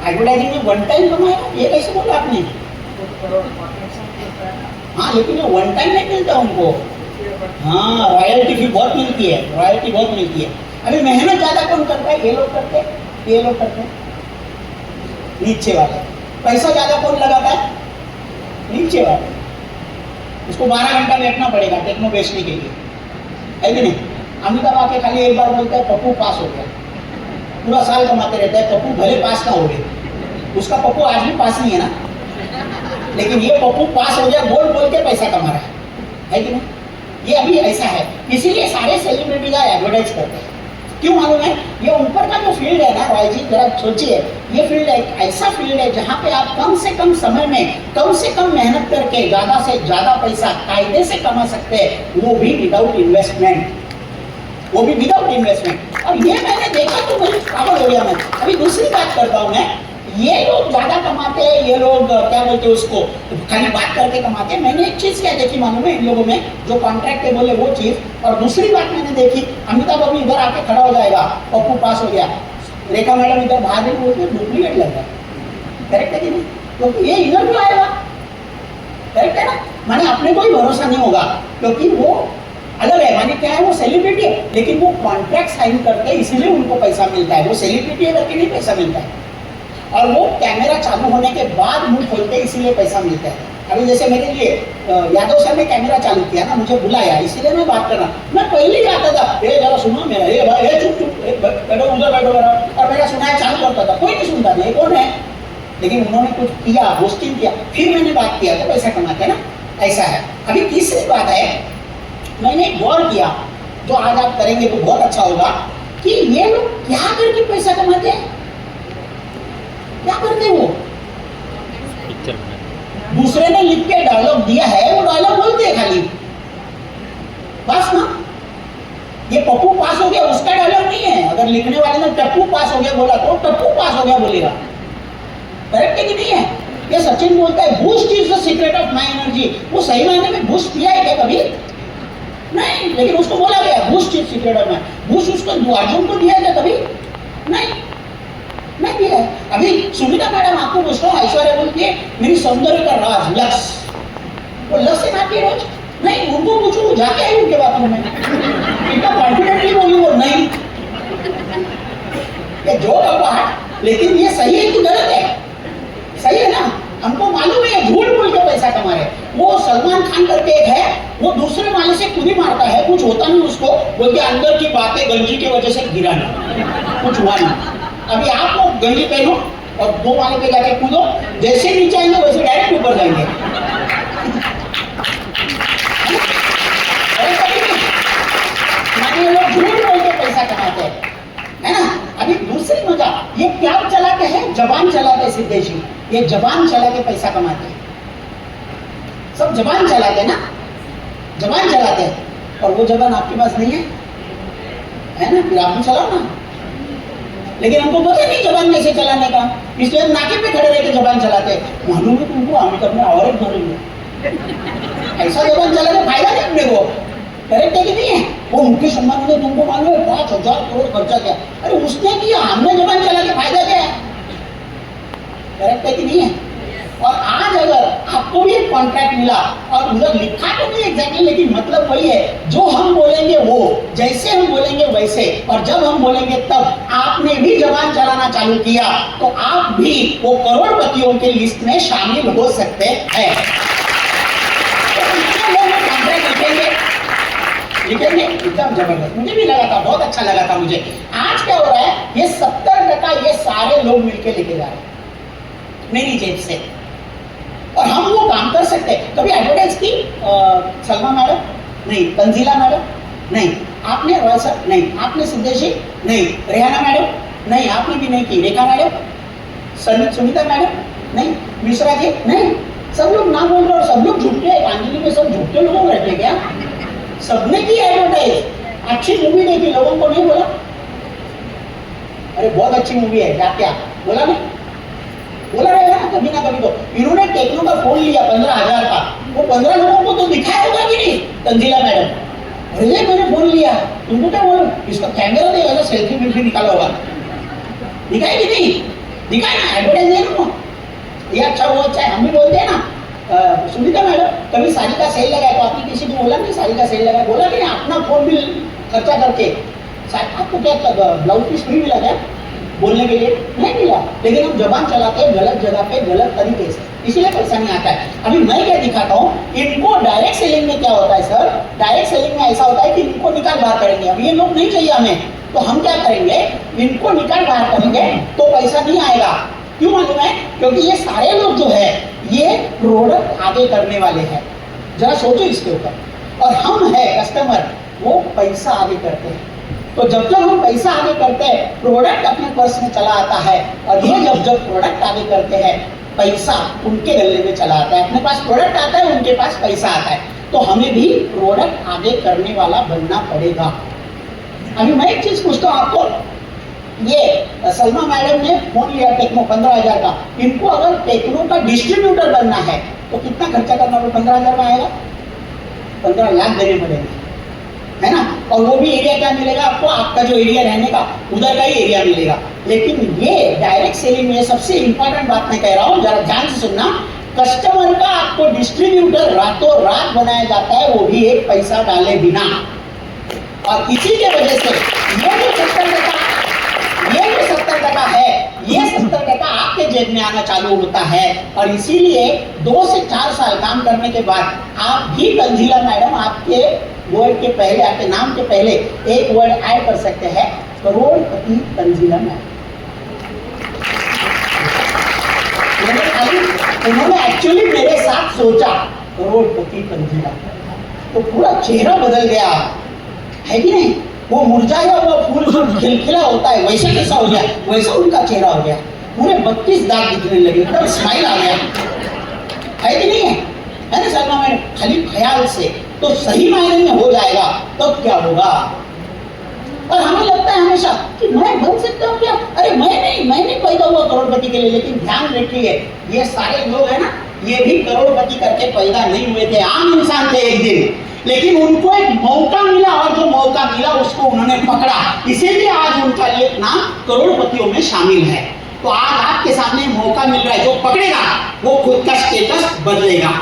एडवर्टाइजिंग में 1 टाइम कमाएगा, ये कैसे बोला आपने? हाँ, लेकिन ये 1 टाइम नहीं मिलता उनको। हाँ, रॉयल्टी भी बहुत मिलती है, रॉयल्टी बहुत मिलती है। अभी मेहनत ज्यादा कौन करता है? ये लोग करते हैं, ये लोग करते हैं, नीचे वाले। पैसा ज्यादा कौन लगाता है? नीचे वाले। उसको 12 घंटा बैठना पड़ेगा टेक्नो बेचने के लिए, है कि नहीं? अमिताभ आके खाली एक बार बोलता है पप्पू पास हो गया, पूरा साल कमाते रहता है। पप्पू भले पास ना हो गए, उसका पप्पू आज भी पास नहीं है ना, लेकिन ये पप्पू पास हो गया बोल बोल के पैसा कमा रहा है कि नहीं? ये अभी ऐसा है, इसीलिए सारे सेलिब्रिटी का एडवर्टाइज करते हैं। क्यों मालूम है? ये ऊपर का जो फील्ड है ना रॉय जी, जरा सोचिए, ये फील्ड एक ऐसा फील्ड है जहाँ पे आप कम से कम समय में कम से कम मेहनत करके ज्यादा से ज्यादा पैसा कायदे से कमा सकते हैं, वो भी विदाउट इन्वेस्टमेंट, वो भी विदाउट इन्वेस्टमेंट। और ये मैंने देखा तो मुझे पागल हो गया मैं। अभी दूसरी बात करता हूँ मैं, ये लोग ज्यादा कमाते हैं, ये लोग क्या बोलते हैं उसको, खाली बात करके कमाते हैं। मैंने एक चीज क्या देखी मालूम है इन लोगों में, जो कॉन्ट्रैक्ट है बोले वो चीज। और दूसरी बात मैंने देखी, अमिताभ अभी इधर आके खड़ा हो जाएगा, पप्पू पास हो गया, रेखा मैडम इधर बाहर नहीं बोलते डुप्लीकेट लग रहा है, करेक्ट है कि नहीं? तो ये इधर क्यों आएगा? करेक्ट है ना? माने अपने को ही भरोसा नहीं होगा, क्योंकि वो अलग है। माने क्या है, वो सेलिब्रिटी है, लेकिन वो कॉन्ट्रैक्ट साइन करते हैं, इसीलिए उनको पैसा मिलता है। वो सेलिब्रिटी है करके नहीं पैसा मिलता है, और वो कैमरा चालू होने के बाद मुंह खोलते हैं, इसीलिए पैसा मिलता है। अभी जैसे मेरे लिए यादव सर ने कैमरा चालू किया ना, मुझे बुलाया, इसीलिए मैं बात कर रहा। मैं पहले ही आता था, ए जरा सुनो मेरा, ए भाई, ए चुप चुप, बैठो उधर बैठो मेरा, और मेरा सुनाया चालू करता था, कोई नहीं सुनता था, ये कौन है? लेकिन उन्होंने कुछ किया, होस्टिंग किया, फिर मैंने बात किया तो पैसा कमाते हैं ना, ऐसा है। अभी तीसरी बात है, मैंने गौर किया, जो आज आप करेंगे तो बहुत अच्छा होगा, कि ये लोग क्या करके पैसा कमाते हैं? क्या करते हैं वो? दूसरे ने लिख के डायलॉग दिया है, वो डायलॉग बोलते हैं खाली, बस ना। ये पप्पू पास हो गया उसका डायलॉग नहीं है। अगर लिखने वाले ने टप्पू पास हो गया बोला तो टप्पू पास हो गया बोलेगा, करेक्ट है कि नहीं है? ये सचिन बोलता है boost is the secret of my energy. वो सही मायने में बूस्ट पिया है क्या कभी? नहीं, लेकिन उसको बोला गया boost is secret of my. Boost उसको अर्जुन को दिया है कभी? नहीं दिया है। अभी सुनीता मैडम आपको पूछता हूँ, ऐश्वर्या बोलती है मेरी सौंदर्य का राज लक्स, वो लक्स से खाती है रोज? नहीं, उनको पूछो, जाके आई उनके बातों में, इतना कॉन्फिडेंटली बोली वो नहीं। ये जो बात, लेकिन ये सही है कि गलत है? सही है ना? हमको मालूम है झूठ बोल के पैसा कमा रहे। वो सलमान खान करके एक है, वो दूसरे वाले से खुद ही मारता है, कुछ होता नहीं उसको, बोलते अंदर की बातें गंजी की वजह से गिरा नहीं, कुछ हुआ नहीं। अभी आप लोग गंजी पहनो और 2 माले पे जाके कूदो, जैसे नीचे आएंगे वैसे डायरेक्ट ऊपर जाएंगे। ये लोग झूठ बोल के पैसा कमाते हैं, है ना? अभी दूसरी मजा, ये क्या चलाते हैं? जबान चलाते हैं सिद्धेश जी, ये जबान चला के पैसा कमाते हैं। सब जबान चलाते हैं ना, जबान चलाते हैं, और वो जबान आपके पास नहीं है ना? फिर आप भी चलाओ ना। लेकिन हमको पता नहीं जबान कैसे चलाने का, इसलिए हम नाके पे खड़े रहकर जबान चलाते हैं। मालूम है तुमको, हम अपने और एक धरेंगे, ऐसा जबान चलाने फायदा नहीं अपने को, करेक्ट है कि नहीं है? वो मुकेश अंबानी ने तुमको मालूम है 5,000 करोड़ खर्चा किया, अरे उसने किया, हमने जबान चला के फायदा क्या है? करेक्ट है कि नहीं है? और आज अगर आपको भी एक कॉन्ट्रैक्ट मिला और उधर लिखा तो नहीं एग्जैक्टली, लेकिन मतलब वही है, जो हम बोलेंगे वो, जैसे हम बोलेंगे वैसे, और जब हम बोलेंगे तब, आपने भी जबान चलाना चालू किया तो आप भी वो करोड़पतियों के लिस्ट में शामिल हो सकते हैं। लिखेंगे एकदम जबरदस्त, मुझे भी लगा था, बहुत अच्छा लगा था मुझे। आज क्या हो रहा है, ये 70% ये सारे लोग मिलके लेके जा रहे हैं मेरी जेब से, और हम वो काम कर सकते हैं। कभी एडवर्टाइज की सलमा मैडम? नहीं। तंजीला मैडम? नहीं। आपने? रॉय सर? नहीं। आपने? सिद्धेश जी? नहीं। रेहाना मैडम? नहीं, आपने भी नहीं की। रेखा मैडम? सुनीता मैडम? नहीं। मिश्रा जी? नहीं। सब लोग ना बोल रहे और सब लोग झूठे हैं। पांजलि में सब झूठे लोग रहते क्या? सबने की एडवर्टाइज, अच्छी मूवी देखी, लोगों को नहीं बोला अरे बहुत अच्छी मूवी है, क्या क्या बोला नहीं? बोला रहेगा ना कभी ना कभी तो। इन्होंने टेक्नो का फोन लिया 15,000 का, वो 15 लोगों को तो दिखाया होगा कि नहीं? तंजीला मैडम, अरे मैंने फोन लिया, तुमको क्या बोलो, इसका कैमरा देगा ना, सेल्फी वेल्फी निकाला होगा, दिखाए कि नहीं? दिखाए ना, एडवर्टाइज दे लो, ये अच्छा वो अच्छा है। हम भी बोलते हैं ना, सुनीता मैडम कभी साड़ी का सेल लगा तो आपने किसी को बोला नहीं साड़ी का सेल लगा? बोला कि अपना फोन भी खर्चा करके साहब आपको क्या ब्लाउज पीस फ्री मिला क्या बोलने के लिए? नहीं मिला, लेकिन हम जबान चलाते हैं गलत जगह पे गलत तरीके से, इसीलिए पैसा नहीं आता है। अभी मैं क्या दिखाता हूँ, इनको डायरेक्ट सेलिंग में क्या होता है सर, डायरेक्ट सेलिंग में ऐसा होता है कि इनको निकाल बाहर करेंगे। अब ये लोग नहीं चाहिए हमें, तो हम क्या करेंगे, इनको निकाल बाहर करेंगे तो पैसा नहीं आएगा। क्यों मालूम है? क्योंकि ये सारे लोग जो है ये प्रोडक्ट आगे करने वाले हैं। जरा सोचो इसके ऊपर, और हम है कस्टमर, वो पैसा आगे करते हैं। तो जब जब हम पैसा आगे करते हैं, प्रोडक्ट अपने पर्स में चला आता है, और ये जब जब प्रोडक्ट आगे करते हैं, पैसा उनके गले में चला आता है। अपने पास प्रोडक्ट आता है, उनके पास पैसा आता है। तो हमें भी प्रोडक्ट आगे करने वाला बनना पड़ेगा। अभी मैं एक चीज पूछता हूँ आपको, ये सलमा मैडम ने फोन लिया टेक्नो 15,000 का, इनको अगर टेक्नो का डिस्ट्रीब्यूटर बनना है तो कितना खर्चा करना होगा? 15,000 में आएगा? 15 लाख देने पड़ेंगे, है ना? और वो भी एरिया क्या मिलेगा आपको? आपका जो एरिया रहने का उधर का ही एरिया मिलेगा। लेकिन ये डायरेक्ट सेलिंग में सबसे इंपॉर्टेंट बात मैं कह रहा हूँ, जरा ध्यान से सुनना, कस्टमर का आपको डिस्ट्रीब्यूटर रातों रात बनाया जाता है, वो भी एक पैसा डाले बिना। और इसी के वजह से ये जो 70% है, ये 70% आपके जेब में आना चालू होता है। और इसीलिए 2 से 4 साल काम करने के बाद आप भी तंजीला मैडम आपके वर्ड के पहले, आपके नाम के पहले एक वर्ड ऐड कर सकते हैं, करोड़पति तंजीला मैडम। उन्होंने एक्चुअली मेरे साथ सोचा करोड़पति तंजीला, तो पूरा चेहरा बदल गया, है कि नहीं? वो मुरझाया हुआ फूल जो खिलखिला होता है वैसा कैसा हो गया, वैसा उनका चेहरा हो गया। पूरे 32 दांत दिखने लगे, एकदम स्माइल आ गया, है कि नहीं है? है ना सलमा मैडम? खाली ख्याल से तो सही मायने में हो जाएगा, तब क्या होगा? और हमें लगता है हमेशा कि मैं बन सकता हूँ क्या? अरे मैं नहीं पैदा हुआ करोड़पति के लिए। लेकिन ध्यान रखिए, ये सारे लोग है ना, ये भी करोड़पति करके पैदा नहीं हुए थे, आम इंसान थे एक दिन, लेकिन उनको एक मौका मिला, और जो मौका मिला उसको उन्होंने पकड़ा, इसीलिए आज उनका ये नाम करोड़पतियों में शामिल है। तो आज आपके सामने मौका मिल रहा है, जो पकड़ेगा वो खुद का स्टेटस बदलेगा।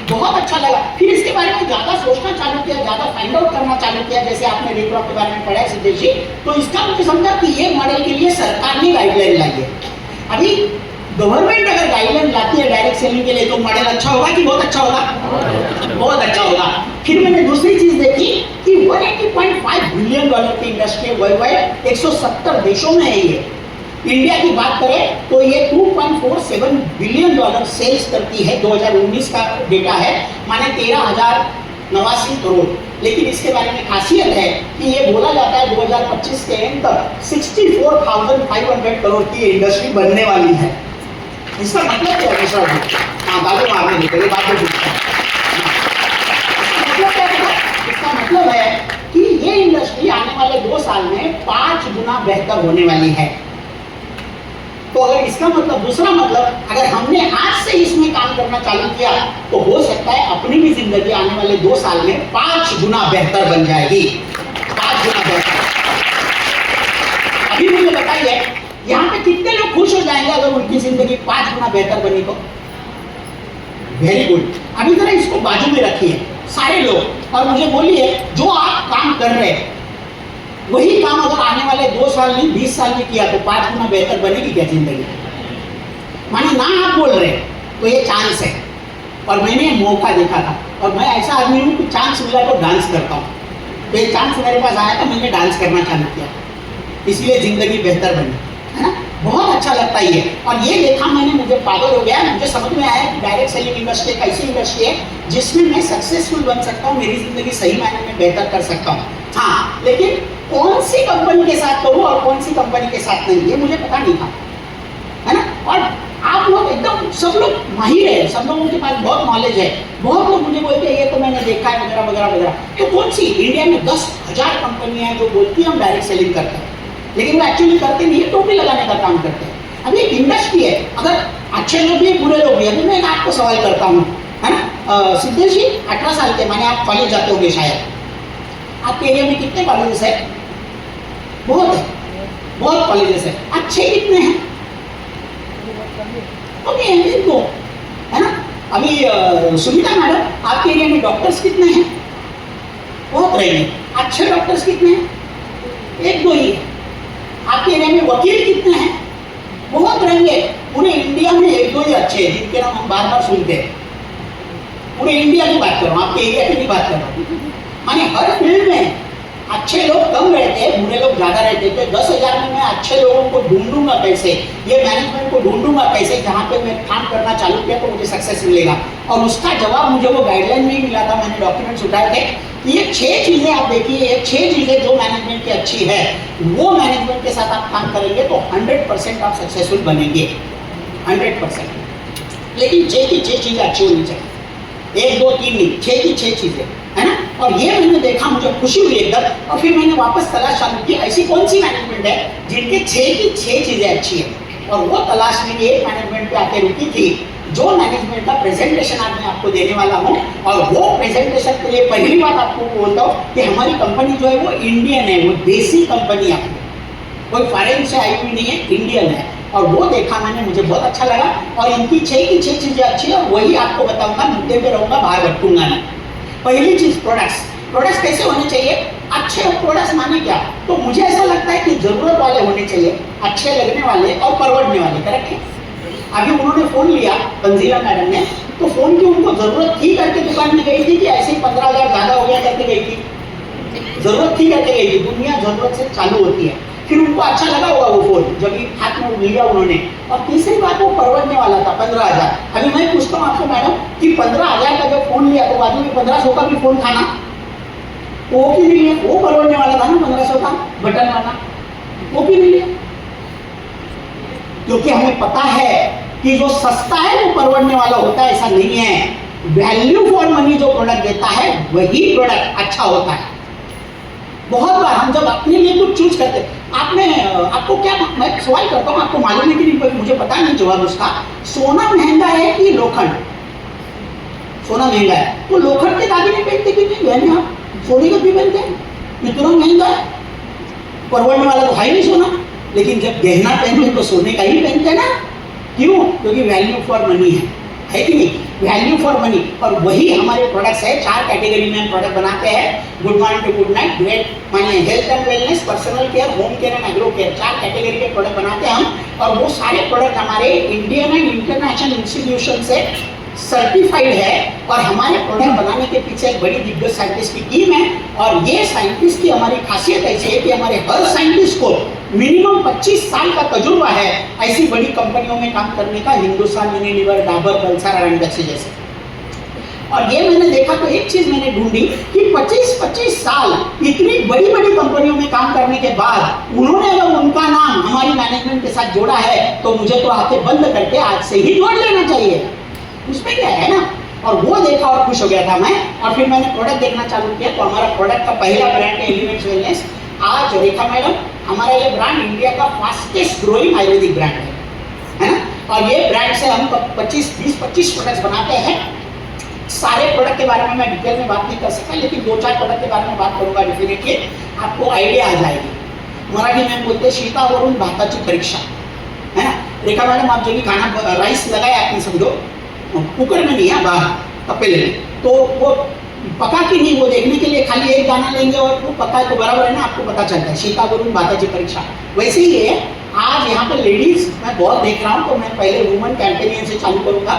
बहुत अच्छा लगा। फिर इसके बारे में ज्यादा सोचना चालू किया, ज्यादा फाइंड आउट करना चालू किया, जैसे आपने रिप्रॉप के बारे में पढ़ा है सिद्धेश जी, तो इसका मुझे समझा कि ये मॉडल के लिए सरकार ने गाइडलाइन लाई है। अभी गवर्नमेंट अगर गाइडलाइन लाती है डायरेक्ट सेलिंग के लिए, तो मॉडल अच्छा होगा कि बहुत अच्छा होगा? बहुत अच्छा होगा। फिर मैंने दूसरी चीज देखी कि 180.5 बिलियन डॉलर की इंडस्ट्री वर्ल्ड वाइड 170 देशों में है ये। इंडिया की बात करें तो ये 2.47 बिलियन डॉलर सेल्स करती है, 2019 का डेटा है, माने 13,089 करोड़। लेकिन इसके बारे में खासियत है कि ये बोला जाता है 2025 के एंड तक 64,500 करोड़ की इंडस्ट्री बनने वाली है। इसका मतलब क्या है सर? हाँ, बाबू मारने देते हैं, बात पूछता है। इसका मतलब है कि ये इंडस्ट्री आने वाले 2 साल में 5 गुना बेहतर होने वाली है। तो अगर इसका मतलब, दूसरा मतलब, अगर हमने आज से इसमें काम करना चालू किया तो हो सकता है अपनी भी जिंदगी आने वाले 2 साल में 5 गुना बेहतर बन जाएगी। 5 गुना बेहतर। अभी मुझे बताइए, यहाँ पे कितने लोग खुश हो जाएंगे अगर उनकी जिंदगी 5 गुना बेहतर बनी तो? Very good. अभी जरा इसको बाजू में रखिए सारे लोग, और मुझे बोलिए जो आप काम कर रहे हैं वही काम अगर आने वाले 2 साल नहीं 20 साल में किया तो 5 गुना बेहतर बनेगी क्या जिंदगी? माने ना आप बोल रहे तो ये चांस है, और मैंने मौका देखा था, और मैं ऐसा आदमी हूँ कि चांस मिला तो डांस करता हूँ। तो ये चांस मेरे पास आया तो मैंने डांस करना चालू किया, इसलिए जिंदगी बेहतर बनी, है ना? बहुत अच्छा लगता है ये। और ये देखा मैंने, मुझे पागल हो गया, मुझे समझ में आया कि डायरेक्ट सेलिंग इंडस्ट्री एक ऐसी इंडस्ट्री है जिसमें मैं सक्सेसफुल बन सकता हूँ, मेरी जिंदगी सही मायने में बेहतर कर सकता हूँ। हाँ, लेकिन कौन सी कंपनी के साथ करूँ और कौन सी कंपनी के साथ नहीं, ये मुझे पता नहीं था, है ना? और आप लोग एकदम सब लोग माहिर है, सब लोगों के पास बहुत नॉलेज है, बहुत लोग मुझे बोलते हैं ये तो मैंने देखा है वगैरह वगैरह वगैरह। तो कौन सी? इंडिया में 10,000 कंपनियां हैं जो बोलती है हम डायरेक्ट सेलिंग करते हैं, लेकिन वो एक्चुअली करते नहीं है, टोपी लगाने का काम करते हैं। अभी एक इंडस्ट्री है, अगर अच्छे लोग भी बुरे लोग भी। अभी मैं आपको सवाल करता हूँ, है ना? सिद्धेश जी 18 साल के, माने आप कॉलेज जाते होंगे शायद, आपके एरिया में कितने कॉलेजेस है? बहुत है, बहुत कॉलेजेस है। अच्छे कितने हैं? ओके, 2, है ना? अभी सुनीता मैडम, आपके एरिया में डॉक्टर्स कितने हैं? बहुत रहेंगे। अच्छे डॉक्टर्स कितने हैं? एक दो ही है। आपके एरिया में वकील कितने हैं? बहुत रहेंगे। पूरे इंडिया में एक दो ही अच्छे हैं जिनके नाम हम बार बार सुनते हैं। पूरे इंडिया की बात कर रहा हूँ, आपके एरिया की नहीं बात कर रहा हूँ। माने हर फील्ड में अच्छे लोग कम रहते हैं, बुरे लोग ज्यादा रहते हैं। 10,000 में मैं अच्छे लोगों को ढूंढूंगा कैसे, ये मैनेजमेंट को ढूंढूंगा कैसे जहाँ पे मैं काम करना चालू किया तो मुझे सक्सेस मिलेगा। और उसका जवाब मुझे वो गाइडलाइन में ही मिला था। मैंने डॉक्यूमेंट्स उठाए थे। ये 6 चीजें आप देखिए, ये 6 चीजें जो मैनेजमेंट की अच्छी है, वो मैनेजमेंट के साथ आप काम करेंगे तो 100% आप सक्सेसफुल बनेंगे, 100%। लेकिन 6 की 6 चीजें अच्छी होनी चाहिए, 1 2 3 नहीं, 6 की 6 चीजें, है ना। और ये मैंने देखा, मुझे खुशी हुई एकदम। और फिर मैंने वापस तलाश चालू की, ऐसी कौन सी मैनेजमेंट है जिनके 6 की 6 चीजें अच्छी है। और वो तलाश में एक मैनेजमेंट पे आके रुकी थी, जो मैनेजमेंट का प्रेजेंटेशन आज मैं आपको देने वाला हूँ। और वो प्रेजेंटेशन के लिए पहली बात आपको बोलता हूँ कि हमारी कंपनी जो है वो इंडियन है, वो देसी कंपनी है, कोई फॉरेन से आई हुई नहीं है, इंडियन है। और वो देखा मैंने, मुझे बहुत अच्छा लगा। और इनकी 6 की 6 चीजें अच्छी है, वही आपको बताऊंगा, मुद्दे पे रहूंगा, बाहर भटकूंगा नहीं। पहली चीज प्रोडक्ट्स कैसे होने चाहिए? अच्छे प्रोडक्ट्स माने क्या? तो मुझे ऐसा लगता है कि जरूरत वाले होने चाहिए, अच्छे लगने वाले और परवड़ने वाले। करेक्ट है। अभी उन्होंने फोन लिया, तंजीला मैडम ने, तो फोन की उनको जरूरत थी करके दुकान में गई थी कि ऐसे ही 15,000 ज्यादा हो गया करके गई थी? जरूरत थी करके गई थी। दुनिया जरूरत से चालू होती है। फिर उनको अच्छा लगा होगा वो फोन जब हाथ में लिया उन्होंने। और तीसरी बात, वो परवड़ने वाला था, 15,000। अभी मैं पूछता हूँ आपको मैडम कि 15,000 का जब फोन लिया तो बाजू में 1500 का भी फोन था ना, वो क्यों नहीं लिया? वो परवड़ने वाला था ना, 1500 का बटन वाला, वो क्यों नहीं लिया? क्योंकि हमें पता है कि जो सस्ता है वो परवड़ने वाला होता है, ऐसा नहीं है। वैल्यू फॉर मनी जो प्रोडक्ट देता है वही प्रोडक्ट अच्छा होता है। बहुत बार हम जब अपने लिए कुछ चूज करते हैं, आपको क्या, मैं सवाल करता हूँ, आपको मालूम है कि नहीं मुझे पता नहीं जवाब उसका। सोना महंगा है कि लोखंड? सोना महंगा है तो लोखंड के दागिने पहनते कि नहीं गहने? आप सोने के भी पहनते हैं, इतना महंगा है, परवड़ने वाला तो है नहीं सोना। लेकिन जब गहना पहनते तो सोने का ही पहनते हैं ना। क्यों? क्योंकि वैल्यू फॉर मनी है कि नहीं? Value for money. और वही हमारे प्रोडक्ट्स है। 4 कैटेगरी में हम प्रोडक्ट बनाते हैं, good morning to good night, great माने health and wellness, personal care, home care and agro care. 4 category के प्रोडक्ट बनाते हैं हम। और वो सारे प्रोडक्ट हमारे इंडियन एंड इंटरनेशनल इंस्टीट्यूशन से सर्टिफाइड है। और हमारे प्रोडक्ट बनाने के पीछे एक बड़ी दिग्गज साइंटिस्ट की टीम है। और ये साइंटिस्ट की हमारी खासियत ऐसी है कि हमारे हर साइंटिस्ट को मिनिमम 25 साल का तजुर्बा है ऐसी बड़ी कंपनियों में काम करने का, हिंदुस्तान यूनिलीवर, डाबर, बलसार, रैंडक्स जैसे। और ये मैंने देखा तो एक चीज मैंने ढूंढी कि 25 साल इतनी बड़ी बड़ी कंपनियों में काम करने के बाद उन्होंने अगर उनका नाम हमारी मैनेजमेंट के साथ जोड़ा है तो मुझे तो आंखें बंद करके आज से ही जोड़ लेना चाहिए। उसमें क्या है ना। और वो देखा और खुश हो गया था मैं। और फिर मैंने प्रोडक्ट देखना चालू किया तो हमारा प्रोडक्ट का पहला ब्रांड है एलिमेंट्स वेलनेस। आज रेखा मैडम, हमारा ये ब्रांड इंडिया का फास्टेस्ट ग्रोइंग आयुर्वेदिक ब्रांड है ना। और ये ब्रांड से हम 20-25 प्रोडक्ट्स बनाते हैं। सारे प्रोडक्ट के बारे में मैं डिटेल में बात नहीं कर सकता, लेकिन 2-4 प्रोडक्ट के बारे में बात करूंगा डेफिनेटली, आपको आइडिया आ जाएगी। मराठी में बोलते शीतावरून भाताची परीक्षा, है ना। रेखा मैडम, आप जो भी खाना राइस लगाया आपने समझो, कुकर में नहीं है, बाहर तपेले में, तो वो पका कि नहीं वो देखने के लिए खाली एक दाना लेंगे और वो पका है तो बराबर है ना, आपको पता चलता है। शीतावरून भाताची परीक्षा वैसे ही है। आज यहाँ पे लेडीज मैं बहुत देख रहा हूँ, तो मैं पहले वुमन कैंपेनियन से चालू करूंगा।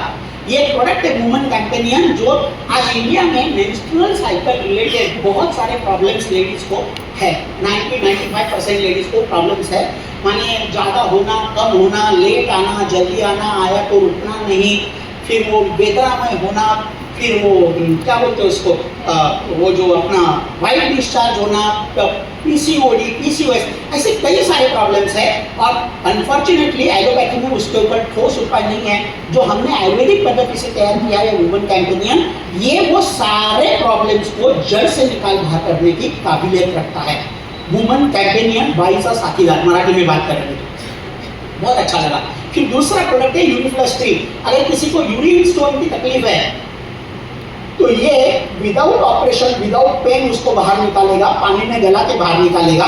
ये प्रोडक्ट है वुमन कैंपेनियन, जो आज इंडिया में मेंस्ट्रुअल साइकिल रिलेटेड बहुत सारे प्रॉब्लम्स लेडीज को है। 90-95% लेडीज को प्रॉब्लम्स है। माने ज़्यादा होना, कम होना, लेट आना, जल्दी आना, आया तो रुकना नहीं, फिर वो बेदरामय होना, फिर वो क्या बोलते हैं उसको, वो जो अपना वाइट डिस्चार्ज होना, पीसीओडी, पीसीओएस, ऐसे कई सारे प्रॉब्लम्स है। और अनफॉर्चुनेटली एलोपैथी में उसके ऊपर ठोस उपाय नहीं है। जो हमने आयुर्वेदिक पद्धति से तैयार किया है वुमन कैंपेनियन, ये वो सारे प्रॉब्लम्स को जड़ से निकाल बाहर करने की काबिलियत रखता है। वुमन कैंपेनियन, बाईसा साथीदार, मराठी में बात करेंगे तो बहुत अच्छा लगा। फिर दूसरा प्रोडक्ट है यूनिफ्लस ट्री। अगर किसी को यूरिन स्टोन की तकलीफ है तो ये विदाउट ऑपरेशन, विदाउट पेन उसको बाहर निकालेगा, पानी में गला के बाहर निकालेगा।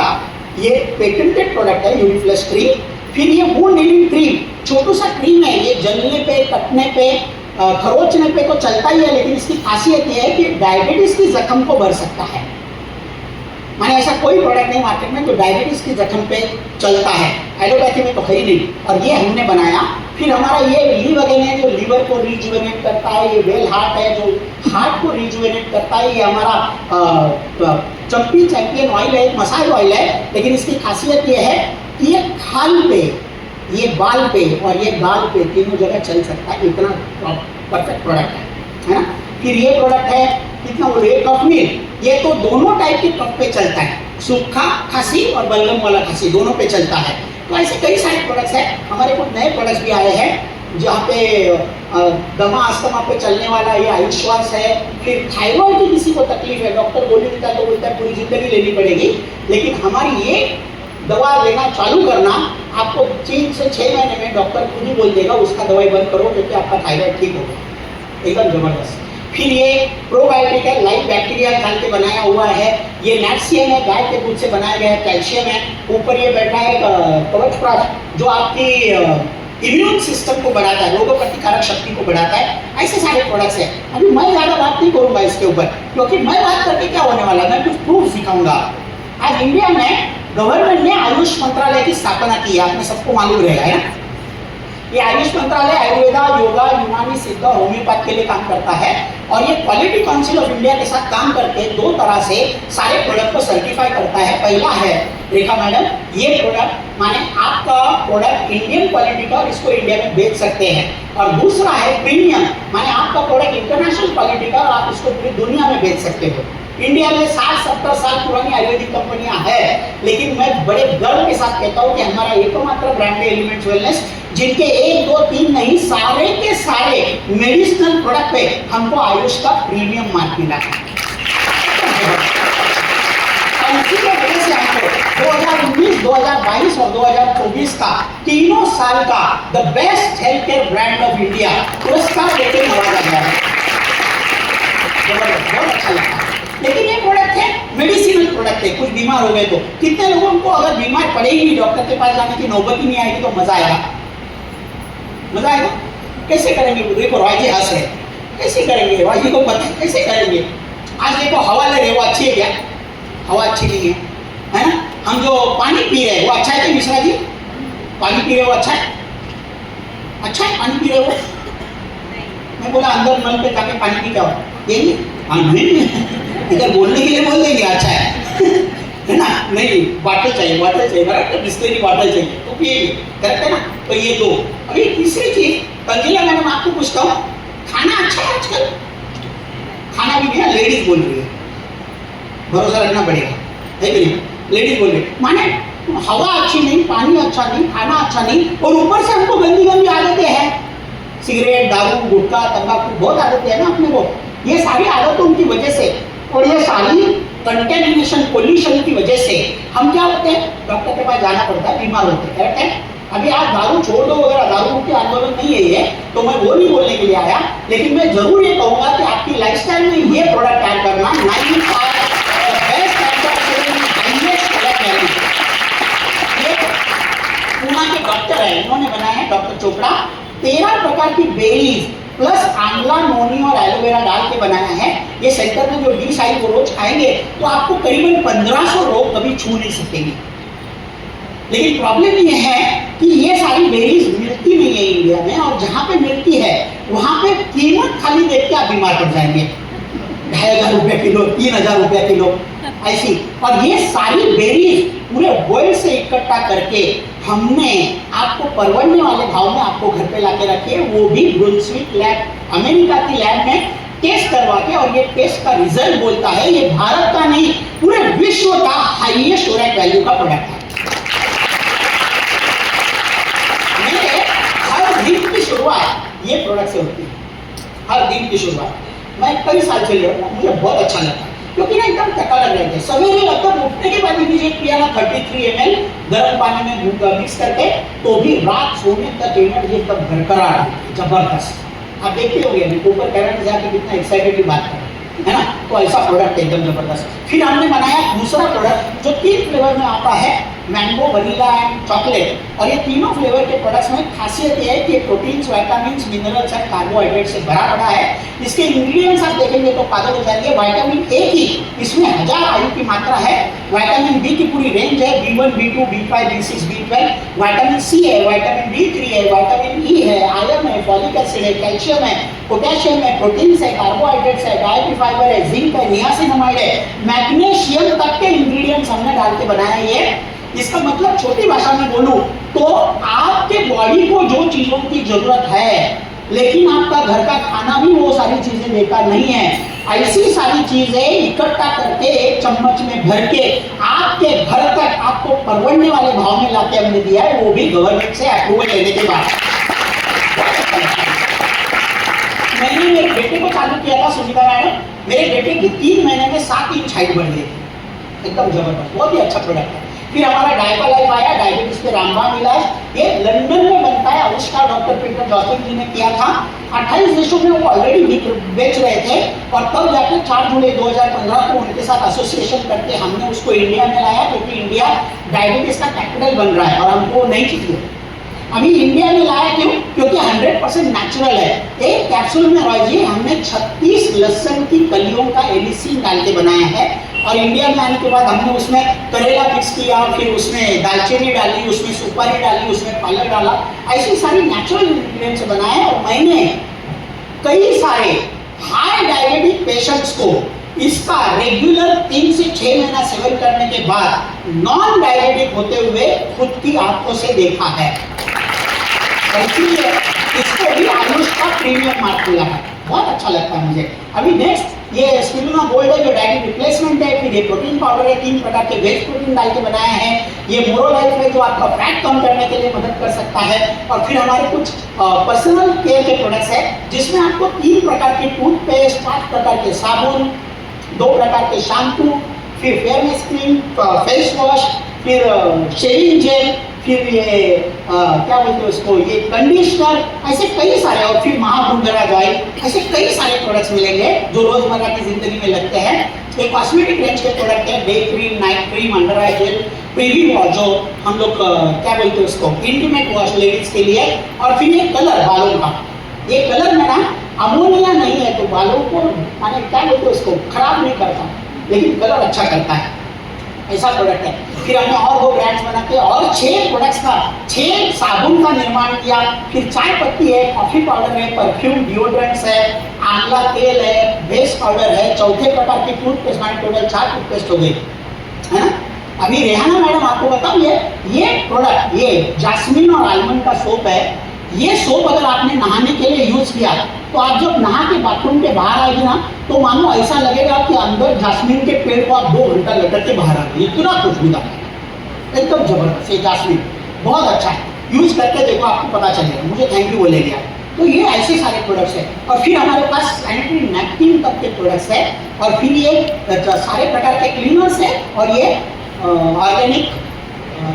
ये पेटेंटेड प्रोडक्ट है यूनिफ्लस ट्री। फिर ये वुंड हीलिंग क्रीम, छोटू सा क्रीम है, ये जलने पे, कटने पे, खरोचने पे तो चलता ही है, लेकिन इसकी खासियत ये है कि डायबिटीज की जख्म को भर सकता है। माने ऐसा कोई प्रोडक्ट नहीं मार्केट में जो डायबिटीज की जख्म पे चलता है, एलोपैथी में तो है ही नहीं। और ये हमने बनाया। फिर हमारा ये लीवगेन है जो लीवर को रिजुवेनेट करता है, ये वेल हार्ट है जो हार्ट को रिजुवेनेट करता है, ये हमारा चंपी चैंपियन ऑयल है, एक मसाज ऑयल है, लेकिन इसकी खासियत ये है कि ये खाल पे, ये बाल पे और ये गाल पे तीनों जगह चल सकता है, इतना परफेक्ट प्रोडक्ट है ना। फिर ये प्रोडक्ट है कितना बोले कफ मील, ये तो दोनों टाइप के कफ पे चलता है, सूखा खांसी और बलगम वाला खांसी दोनों पे चलता है। तो ऐसे कई सारे प्रोडक्ट्स हैं। हमारे कुछ नए प्रोडक्ट्स भी आए हैं जहाँ पे दमा अस्थमा पे चलने वाला ये आयुष्वास है। फिर थायराइड की किसी को तकलीफ है, डॉक्टर बोल देता है तो बोलता है पूरी जिंदगी लेनी पड़ेगी, लेकिन हमारी ये दवा लेना चालू करना आपको 3 से 6 महीने में डॉक्टर खुद ही बोल देगा उसका दवाई बंद करो क्योंकि आपका थायराइड ठीक होगा, एकदम जबरदस्त। फिर ये प्रोबायोटिक है, लाइव बैक्टीरिया डाल के बनाया हुआ है। ये नैट्सियम है, गाय के दूध से बनाया गया है, कैल्शियम है। ऊपर ये बैठा है कवच प्राश जो आपकी इम्यून सिस्टम को बढ़ाता है, रोग प्रतिकारक शक्ति को बढ़ाता है। ऐसे सारे प्रोडक्ट्स हैं। अभी मैं ज़्यादा बात नहीं करूँगा इसके ऊपर, क्योंकि मैं बात करके क्या होने वाला है, मैं कुछ प्रूफ दिखाऊंगा। आज इंडिया में गवर्नमेंट ने आयुष मंत्रालय की स्थापना की है, आपने सबको मालूम रहेगा है ना। ये आयुष मंत्रालय आयुर्वेदा, योगा, यूनानी, सिद्ध और होम्योपैथ के लिए काम करता है। और ये क्वालिटी काउंसिल ऑफ इंडिया के साथ काम करके 2 तरह से सारे प्रोडक्ट को सर्टिफाई करता है। पहला है रेखा मैडम, ये प्रोडक्ट माने आपका प्रोडक्ट इंडियन क्वालिटी का और इसको इंडिया में बेच सकते हैं। और दूसरा है प्रीमियम, माने आपका प्रोडक्ट इंटरनेशनल क्वालिटी का और आप इसको पूरी दुनिया में बेच सकते हो। इंडिया में 60-70 साल पुरानी आयुर्वेदिक कंपनियां हैं, लेकिन मैं बड़े गर्व के साथ कहता हूं कि हमारा एकमात्र ब्रांड है एलिमेंट्स वेलनेस, जिनके 1, 2, 3 नहीं सारे के सारे मेडिसिनल प्रोडक्ट पे हमको आयुष का प्रीमियम मार्क मिला है। और इसी की वजह से हमको 2019, 2022 और 2024 का तीनों साल का the best health care brand of India पुरस्कार देकर नवाजा गया है। बहुत अच्छा लगा। लेकिन ये प्रोडक्ट है मेडिसिनल प्रोडक्ट है, कुछ बीमार हो गए तो कितने लोगों को अगर बीमार पड़ेगी डॉक्टर के पास जाने की नौबत ही नहीं आएगी तो मजा आएगा, मजा आएगा। कैसे करेंगे? देखो रॉयजी हंस है, कैसे करेंगे? रॉयजी को पता है कैसे करेंगे। आज देखो हवा ले रहे, वो अच्छी है क्या? हवा अच्छी नहीं है ना। हम जो पानी पी रहे हैं वो अच्छा है क्या मिश्रा जी? पानी पी रहे हो अच्छा है? अच्छा है पानी पी रहे हो? मैं बोला अंदर नल पे जाके पानी पी क्या हो, ये नहीं? हाँ नहीं, इधर बोलने के लिए बोल देंगे अच्छा है ना। नहीं, बॉटल चाहिए, बॉटल चाहिए, बराबर बिस्लरी बॉटल चाहिए तो पिएंगे, करेक्ट है ना। तो ये 2। अभी तीसरी चीज कंजिला मैडम आपको पूछता हूँ, खाना अच्छा है आजकल? खाना भी नहीं, लेडीज बोल रही है, भरोसा रखना पड़ेगा है कि नहीं। लेडीज बोल रही माने हवा अच्छी नहीं, पानी अच्छा नहीं, खाना अच्छा नहीं, और ऊपर से हमको गंदी गंदी आदतें हैं, सिगरेट, दारू, गुटखा, तंबाकू, बहुत आदतें हैं ना अपने को। ये सारी आदतों की वजह से और ये सारी कंटेमिनेशन पोल्यूशन की वजह से हम क्या होते हैं, डॉक्टर के पास जाना पड़ता है, बीमार होते हैं, करेक्ट है। अभी आप दारू छोड़ दो वगैरह, दारू के आंदोलन नहीं है ये, तो मैं वो नहीं बोलने के लिए आया, लेकिन मैं जरूर ये कहूँगा कि आपकी लाइफस्टाइल में ये प्रोडक्ट ऐड करना 95 पूना के डॉक्टर है, इन्होंने बनाया है, डॉक्टर चोपड़ा। 13 प्रकार की बेरीज प्लस आंवला, नोनी और एलोवेरा डाल के बनाया है। ये सेंटर में जो डिश आई वो रोज खाएंगे तो आपको करीबन 1500 रोग कभी छू नहीं सकेंगे। लेकिन प्रॉब्लम ये है कि ये सारी बेरीज मिलती नहीं है इंडिया में, और जहाँ पे मिलती है वहाँ पे कीमत खाली देख के आप बीमार पड़ जाएंगे। 2500 रुपये किलो, 3000 रुपये किलो ऐसी। और ये सारी बेरीज पूरे वर्ल्ड से इकट्ठा करके हमने आपको परवड़ने वाले भाव में आपको घर पे लाके रखे, वो भी ब्रुंसविक लैब, अमेरिका की लैब में टेस्ट करवा के। और ये टेस्ट का रिजल्ट बोलता है ये भारत का नहीं पूरे विश्व का हाईएस्ट ओरेट वैल्यू का प्रोडक्ट है। मेरे हर दिन की शुरुआत ये प्रोडक्ट से होती है, हर दिन की शुरुआत। मैं कई साल चल रहा हूँ, मुझे बहुत अच्छा लगता है क्योंकि ना एकदम टका लग रहे थे। सवेरे लगभग उठने के बाद इमीडिएट पिया ना 33 ml गर्म पानी में मिक्स करके, तो भी रात सोने तक एनर्जी एकदम बरकरार, जबरदस्त। आप देखते होंगे ऊपर कैरेट जाके कितना एक्साइटेड बात कर है ना। तो ऐसा प्रोडक्ट एकदम जबरदस्त। फिर हमने बनाया दूसरा प्रोडक्ट जो 3 फ्लेवर में आता है, मैंगो, वनीला एंड चॉकलेट। और ये तीनों फ्लेवर के प्रोडक्ट्स में खासियत ये है कि proteins, vitamins, minerals and carbohydrate से भरा पड़ा है। इसके इंग्रेडिएंट्स आप देखेंगे तो पागल हो जाएंगे। विटामिन ए की इसमें 1000 आयु की मात्रा है। विटामिन बी की पूरी रेंज है, B1, B2, B5, B6, B12। Vitamin C है, विटामिन D3 है, विटामिन ई है, आयरन है, फॉलिक एसिड है, कैल्शियम है, पोटेशियम है, प्रोटीन्स है, कार्बोहाइड्रेट्स है, डायट्री फाइबर है, जिंक है, नियासिनामाइड है, मैग्नीशियम तक के इंग्रेडिएंट्स हमने डाल के बनाया ये। इसका मतलब छोटी भाषा में बोलूं तो आपके बॉडी को जो चीजों की जरूरत है, लेकिन आपका घर का खाना भी वो सारी चीजें देता नहीं है, ऐसी सारी चीजें इकट्ठा करके एक चम्मच में भर के आपके घर तक आपको परवड़ने वाले भाव में लाके हमने दिया है, वो भी गवर्नमेंट से अप्रूवल लेने के बाद। मैंने मेरे बेटे को चालू किया था, सुनीता मैडम, मेरे बेटे की 3 महीने में 7 इंच हाइट बढ़ गई, एकदम जबरदस्त, बहुत ही अच्छा प्रोडक्ट है। फिर हमारा डायपा लाइफ आया, डायबिटीज पे रामबाण इलाज, ये लंदन में बनता है, उसका डॉक्टर पीटर जॉनसन जी ने किया था। 28 देशों में वो ऑलरेडी बेच रहे थे और तब जाकर 4 जुलाई 2015 को उनके साथ एसोसिएशन करके हमने उसको इंडिया में लाया, क्योंकि इंडिया डायबिटीज का कैपिटल बन रहा है और हमको नहीं चाहिए। अभी इंडिया में लाया क्यों? क्योंकि 100% नेचुरल है। एक कैप्सूल में रॉयजी हमने 36 लहसुन की कलियों का एलिसिन डाल के बनाया है और इंडिया में आने के बाद हमने उसमें करेला मिक्स किया, फिर उसमें दालचीनी डाली, उसमें सुपारी डाली, उसमें पालक डाला, ऐसी सारी नेचुरल इंग्रेडिएंट्स बनाए। और मैंने कई सारे हाई डायबिटिक पेशेंट्स को इसका रेगुलर 3 से 6 महीना सेवन करने के बाद नॉन डायबिटिक होते हुए खुद की आंखों से देखा है। इसलिए इसको भी आयुष का प्रीमियम मार्क मिला है, बहुत अच्छा लगता है मुझे। अभी नेक्स्ट ये स्पिरुलिना गोल्ड है जो डायरी रिप्लेसमेंट है, फिर ये प्रोटीन पाउडर है, 3 प्रकार के वेज प्रोटीन डाल के बनाया है। ये मोरो लाइफ है जो आपका फैट कम करने के लिए मदद कर सकता है। और फिर हमारे कुछ पर्सनल केयर के प्रोडक्ट्स है जिसमें आपको 3 प्रकार के टूथपेस्ट, 5 प्रकार के साबुन, 2 प्रकार के शैम्पू, फिर फेयरनेस क्रीम, फेस वॉश, फिर शेविंग जेल, फिर ये क्या बोलते हैं उसको, ये कंडीशनर, ऐसे कई सारे, और फिर महाभुंगराज ऑयल, ऐसे कई सारे प्रोडक्ट्स मिलेंगे जो रोजमर्रा की जिंदगी में लगते हैं। एक कॉस्मेटिक रेंज के प्रोडक्ट है, day cream, night cream, under eye gel, privy wash जो हम लोग क्या बोलते हैं उसको, इंटीमेट वॉश लेडीज के लिए। और फिर ये कलर बालों का, ये कलर में ना अमोनिया नहीं है तो बालों को माने क्या बोलते हैं उसको खराब नहीं करता, लेकिन कलर अच्छा करता है, ऐसा प्रोडक्ट है। फिर हमने और 2 ब्रांड्स बना के और 6 प्रोडक्ट्स का 6 साबुन का निर्माण किया। फिर चाय पत्ती है, कॉफी पाउडर है, परफ्यूम, डिओड्रेंट्स है, आंवला तेल है, बेस पाउडर है, चौथे प्रकार की टूथपेस्ट, टोटल 4 टूथपेस्ट हो गई, है ना। अभी रेहाना मैडम आपको बताऊं, ये प्रोडक्ट, ये जैस्मिन और आलमंड का सोप है। ये सोप अगर आपने नहाने के लिए यूज किया तो आप जब नहा के बाथरूम के बाहर आएगी ना तो मानो ऐसा लगेगा कि अंदर जास्मिन के पेड़ को आप 2 घंटा लटक के बाहर आ गए, इतना खुशबूदार है, एकदम जबरदस्त। ये जास्मिन बहुत अच्छा है, यूज करके देखो आपको पता चलेगा, मुझे थैंक यू बोलेंगे आप। तो ये ऐसे सारे प्रोडक्ट्स है। और फिर हमारे पास सैनिटरी नैपकिन तक के प्रोडक्ट्स है। और फिर ये सारे प्रकार के क्लीनर्स है और ये ऑर्गेनिक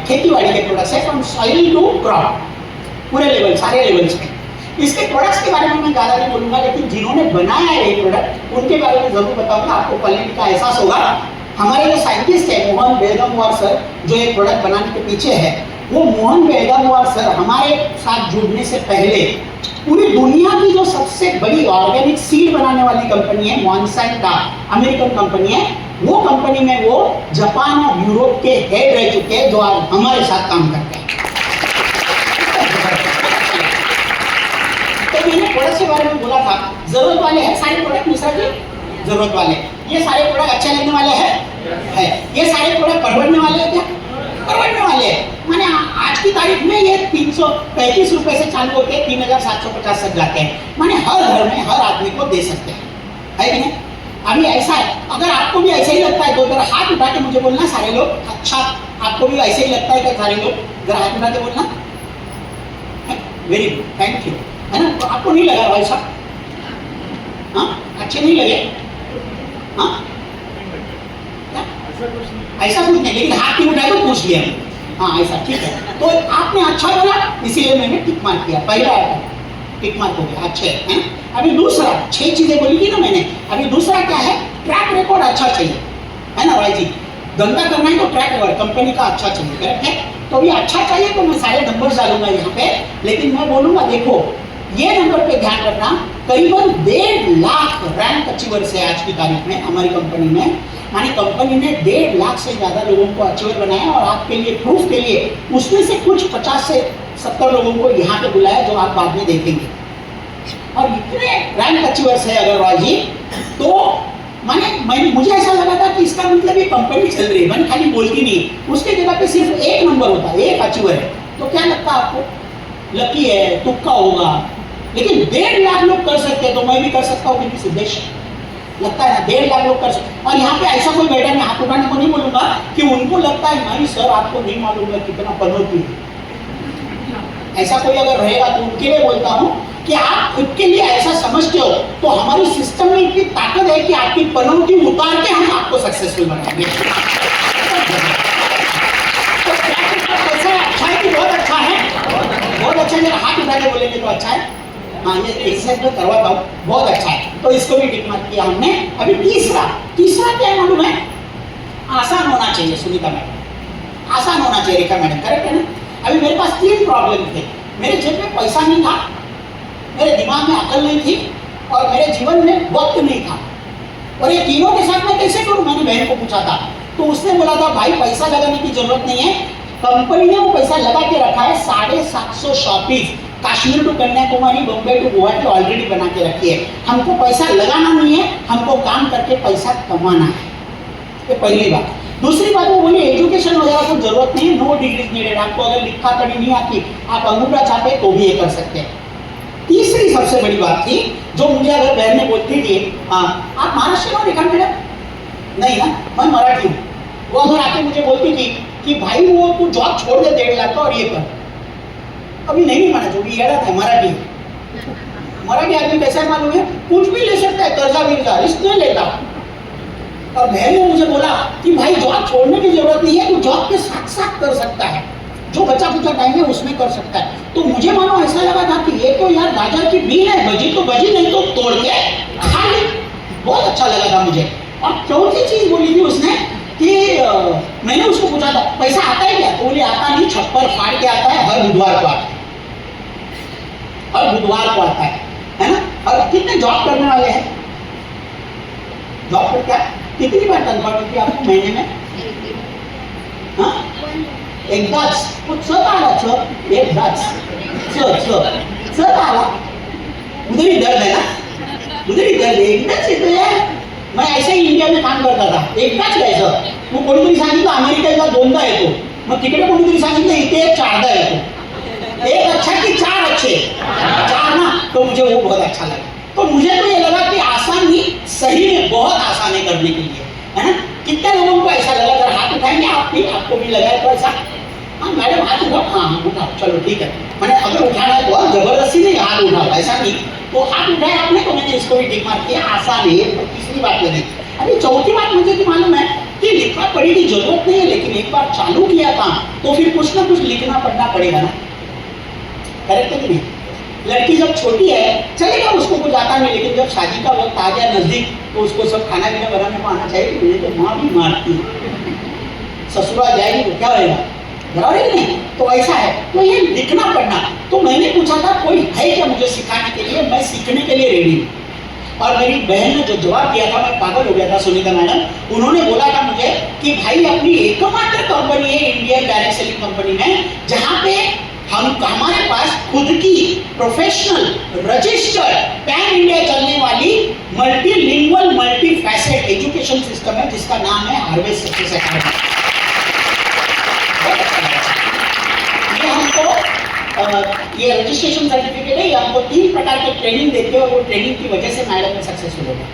खेती-बाड़ी के प्रोडक्ट्स है, फ्रॉम सॉइल टू क्रॉप, पूरे लेवल, सारे लेवल्स में। इसके प्रोडक्ट्स के बारे में मैं ज़्यादा नहीं बोलूँगा, लेकिन जिन्होंने बनाया है ये प्रोडक्ट उनके बारे में जरूर बताऊँगा, आपको क्वालिटी का एहसास होगा। हमारे जो साइंटिस्ट है मोहन बेगमवार सर, जो ये प्रोडक्ट बनाने के पीछे है, वो मोहन बेगमवार सर हमारे साथ जुड़ने से पहले पूरी दुनिया की जो सबसे बड़ी ऑर्गेनिक सीड बनाने वाली कंपनी है मॉन्सेंटो, अमेरिकन कंपनी है, वो कंपनी में वो जापान और यूरोप के हेड रह चुके हैं, जो आज हमारे साथ काम करते हैं। तो मैंने प्रोडक्ट के बारे में बोला था, जरूरत वाले हैं सारे प्रोडक्ट, मिश्रा जी जरूरत वाले, ये सारे प्रोडक्ट अच्छे लगने वाले हैं, ये सारे प्रोडक्ट परवड़ने वाले हैं क्या? परवड़ने वाले हैं। माने आज की तारीख में ये 335 रुपए से चालू होते हैं, 3750 तक जाते हैं। माने हर घर में हर आदमी को दे सकते हैं, है कि नहीं? अभी ऐसा है, अगर आपको भी ऐसा ही लगता है तो जरा हाथ उठा के मुझे बोलना सारे लोग, अच्छा आपको भी ऐसे ही लगता है क्या सारे लोग? जरा हाथ उठा के बोलना। वेरी गुड, थैंक यू, है ना। तो आपको नहीं लगा भाई साहब? हाँ, अच्छे नहीं लगे? हाँ, ऐसा कुछ नहीं, लेकिन हाथ नहीं उठाए तो पूछ लिया। हाँ ऐसा ठीक है, तो आपने अच्छा बोला इसीलिए मैंने टिक मार्क किया, पहला टिक मार्क हो गया, अच्छे है। अभी दूसरा, 6 चीजें बोली थी ना मैंने, अभी दूसरा क्या है? ट्रैक रिकॉर्ड अच्छा चाहिए, है ना भाई जी। धंधा करना है तो ट्रैक रिकॉर्ड कंपनी का अच्छा चाहिए, करेक्ट है। तो ये अच्छा चाहिए तो मैं सारे नंबर्स डालूंगा यहाँ पे, लेकिन मैं बोलूंगा देखो ये नंबर पे ध्यान रखना, करीबन 1.5 लाख रैंक अचीवर्स है आज की तारीख में हमारी कंपनी में, यानी कंपनी ने 1.5 लाख से ज़्यादा लोगों को अचीवर बनाया। और आपके लिए प्रूफ के लिए उसमें से कुछ 50 से 70 लोगों को यहाँ पे बुलाया जो आप बाद में देखेंगे। और इतने रैंक अचीवर्स है अग्रवाल जी, तो मुझे ऐसा लगा था कि इसका मतलब ये कंपनी चल रही है, मैंने खाली बोलती नहीं, उसके जगह पे सिर्फ एक नंबर होता है, एक अचीवर है। तो क्या लगता है आपको, लकी है, तुक्का होगा, लेकिन 1.5 लाख लोग कर सकते हैं तो मैं भी कर सकता हूँ किसी सिद्धेश, लगता है ना 1.5 लाख लोग कर सकते। और यहाँ पे ऐसा कोई बैठा, मैं हाथ उठाने को नहीं बोलूंगा कि उनको लगता है नहीं सर आपको नहीं मालूम है कितना पनौती है, ऐसा कोई अगर रहेगा तो उनके लिए बोलता हूँ कि आप खुद के लिए ऐसा समझते हो तो हमारी सिस्टम में इतनी ताकत है कि आपकी पनौती उतार के हम आपको सक्सेसफुल बनाएंगे। तो अच्छा है कि बहुत अच्छा है, बहुत अच्छा है, हाथ उठा के बोलेंगे तो अच्छा है, हाँ ये एक्सरसाइज में करवाता हूँ, बहुत अच्छा है। तो इसको भी टिक मार्क किया हमने। अभी तीसरा क्या है मालूम है, आसान होना चाहिए सुनीता मैडम, आसान होना चाहिए रेखा मैडम, करेक्ट है ना। अभी मेरे पास 3 प्रॉब्लम थे, मेरे जेब में पैसा नहीं था, मेरे दिमाग में अकल नहीं थी और मेरे जीवन में वक्त नहीं था, और ये तीनों के साथ मैं कैसे करूं, मैंने बहन को पूछा था तो उसने बोला था भाई पैसा लगाने की जरूरत नहीं है, कंपनी ने वो पैसा लगा के रखा है, 750 shoppes Kashmir to Kanyakumari, Bombay to Guwahati already बना के रखी है, हमको पैसा लगाना नहीं है, हमको काम करके पैसा कमाना है, ये पहली बात। दूसरी बात वो बोली एजुकेशन वगैरह को जरूरत नहीं है, नो डिग्रीज नीडेड, आपको अगर लिखा पढ़ी नहीं आती, आप अंगूठा छापे तो भी ये कर सकते हैं। तीसरी सबसे बड़ी बात थी जो मुझे अगर बहन ने बोलती थी, आप महाराष्ट्र में रेखा मैडम, नहीं ना मैं मराठी हूँ, वो अगर आके मुझे बोलती थी कि भाई वो तू जॉब छोड़ दे 1.5 लाख का और ये कर, अभी नहीं माना, जो भी याद है मराठी आदमी कैसा है मालूम है, कुछ भी ले सकता है, कर्जा विर्जा रिस्क नहीं लेता। और बहन ने मुझे बोला कि भाई जॉब छोड़ने की जरूरत नहीं है, तू जॉब के साथ साथ कर सकता है, जो बचा कुचा टाइम है उसमें कर सकता है। तो मुझे मानो ऐसा लगा था कि ये तो यार राजा की बीन है, बजी तो बजी, नहीं तो तोड़ के खा ली, बहुत अच्छा लगा था मुझे। और चौथी चीज बोली थी उसने कि मैंने उसको पूछा था पैसा आता है क्या, तो बोली आता नहीं, छप्पर फाड़ के आता है, हर बुधवार को आता है, हर बुधवार को आता है ना। और कितने जॉब करने वाले हैं, जॉब पर क्या कितनी बार तनख्वाह मिलती है आपको महीने में, हाँ एकदाच, एकदाच आला, उधर ही दर्द है ना, उधर ही दर्द है, एकदाच येतो यार। मैं ऐसे ही इंडिया में काम करता था, एकदाच यायचं, मग कोणीतरी सांगितलं अमेरिकेला 2दा येतो, मग तिकडे कोणीतरी सांगितलं इथे 4दा येतो, एक अच्छा कि 4 अच्छे, 4 ना, तो मुझे वो बहुत अच्छा लगा। तो मुझे तो ये लगा कि आसानी सही में बहुत आसान है करने के लिए, है ना। कितने लोगों को ऐसा लगा, जरा हाथ उठाएंगे, आपको भी लगा है तो ऐसा, हाँ मैडम हाथ उठाओ, हाँ उठाओ, चलो ठीक है, मैंने अगर उठाना है तो जबरदस्ती नहीं हाथ उठाओ, ऐसा नहीं, तो हाथ उठाया आपने तो मैंने इसको भी टिक मार्क किया, आसान है। तो तीसरी बात ये नहीं, अभी चौथी बात मुझे तो मालूम है कि लिखा पढ़ी की जरूरत नहीं है, लेकिन एक बार चालू किया काम तो फिर कुछ ना कुछ लिखना पढ़ना पड़ेगा ना, करेक्ट है कि नहीं। लड़की जब छोटी है चलेगा, उसको कुछ आता नहीं, लेकिन जब शादी का वक्त आ गया नजदीक तो उसको सब खाना पीना बनाने को आना चाहिए, मुझे तो माँ भी मारती है, ससुराल जाएगी तो क्या होगा, बराबर है नहीं। तो ऐसा है, तो ये लिखना पढ़ना, तो मैंने पूछा था कोई है क्या मुझे सिखाने के लिए, मैं सीखने के लिए रेडी हूँ। और मेरी बहन ने जो जवाब दिया था मैं पागल हो गया था सुनीता मैडम, उन्होंने बोला था मुझे कि भाई अपनी एकमात्र कंपनी है इंडियन डायरेक्ट सेलिंग कंपनी में, जहाँ पे हमारे पास खुद की प्रोफेशनल रजिस्टर्ड पैन इंडिया चलने वाली multilingual multi facet education system है, जिसका नाम है हार्वेस्ट सक्सेस एकेडमी। ये हमको ये रजिस्ट्रेशन सर्टिफिकेट है, ये हमको 3 प्रकार के ट्रेनिंग देते हैं, और वो ट्रेनिंग की वजह से मैडम में सक्सेसफुल हो गया।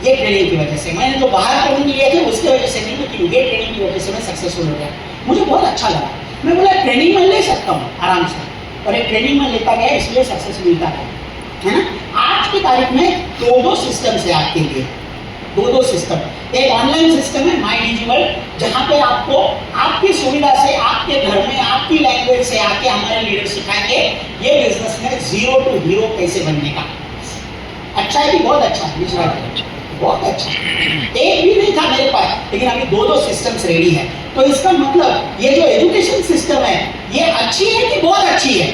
ये ट्रेनिंग की वजह से, मैंने जो बाहर ट्रेनिंग लिए थे उसके वजह से नहीं, लेकिन ये ट्रेनिंग की वजह से मैं सक्सेसफुल हो गया, मुझे बहुत अच्छा लगा। मैं बोला ट्रेनिंग में ले सकता हूँ आराम से, और एक ट्रेनिंग में लेता गया इसलिए सक्सेस मिलता है ना। आज की तारीख में 2 सिस्टम है आपके लिए, 2 सिस्टम। एक ऑनलाइन सिस्टम है माई डिजिवर्ल्ड, जहाँ पे आपको आपकी सुविधा से आपके घर में आपकी लैंग्वेज से आके हमारे लीडर सिखाएंगे ये बिजनेस में 0 to हीरो कैसे बनने का। अच्छा है कि बहुत अच्छा है, बहुत अच्छा, एक भी नहीं था मेरे पास, लेकिन अभी दो दो सिस्टम्स रेडी है। तो इसका मतलब ये जो एजुकेशन सिस्टम है ये अच्छी है कि बहुत अच्छी है?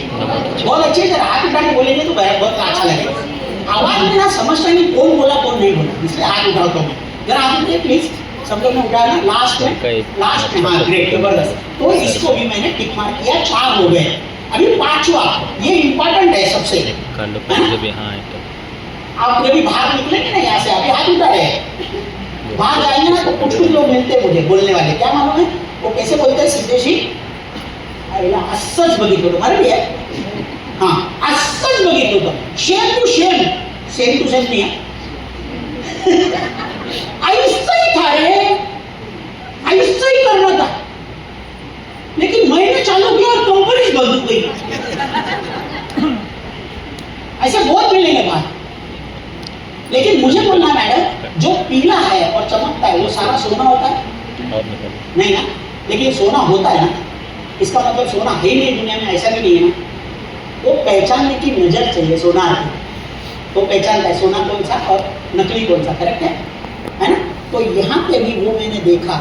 बहुत अच्छी है। जरा हाथ उठा के बोलेंगे तो बहुत अच्छा लगेगा। आवाज में ना समझता नहीं कौन बोला कौन नहीं बोला, इसलिए हाथ उठाता हूँ। जरा हाथ उठाइए प्लीज, सब लोग ने उठाया ना? लास्ट में हाँ, ग्रेट, जबरदस्त। तो इसको भी मैंने टिक मार किया, 4 हो गए। अभी 5वां, ये इंपॉर्टेंट है सबसे, है ना? आप कभी बाहर निकलेंगे ना यहाँ से, अभी हाथ उठा रहे हैं, बाहर जाएंगे ना तो कुछ कुछ लोग मिलते हैं मुझे बोलने वाले, क्या मालूम है वो कैसे बोलते हैं? सिद्धेशी असंच बघितलं होतं, मराठी आहे? हाँ, असंच बघितलं होतं, same to same, same to same नहीं है, ऐसा ही था रे, ऐसा ही करना था, लेकिन मैंने चालू किया और कंपनी बंद हो गई। ऐसे बहुत मिलेंगे बाहर, लेकिन मुझे बोलना मैडम, जो पीला है और चमकता है वो सारा सोना होता है? नहीं ना, लेकिन सोना होता है ना, इसका मतलब सोना है ही नहीं दुनिया में, ऐसा भी नहीं है ना। वो पहचानने की नजर चाहिए सोनार की, वो पहचानता है सोना कौन सा और नकली कौन सा, करेक्ट है ना? तो यहाँ पे भी वो मैंने देखा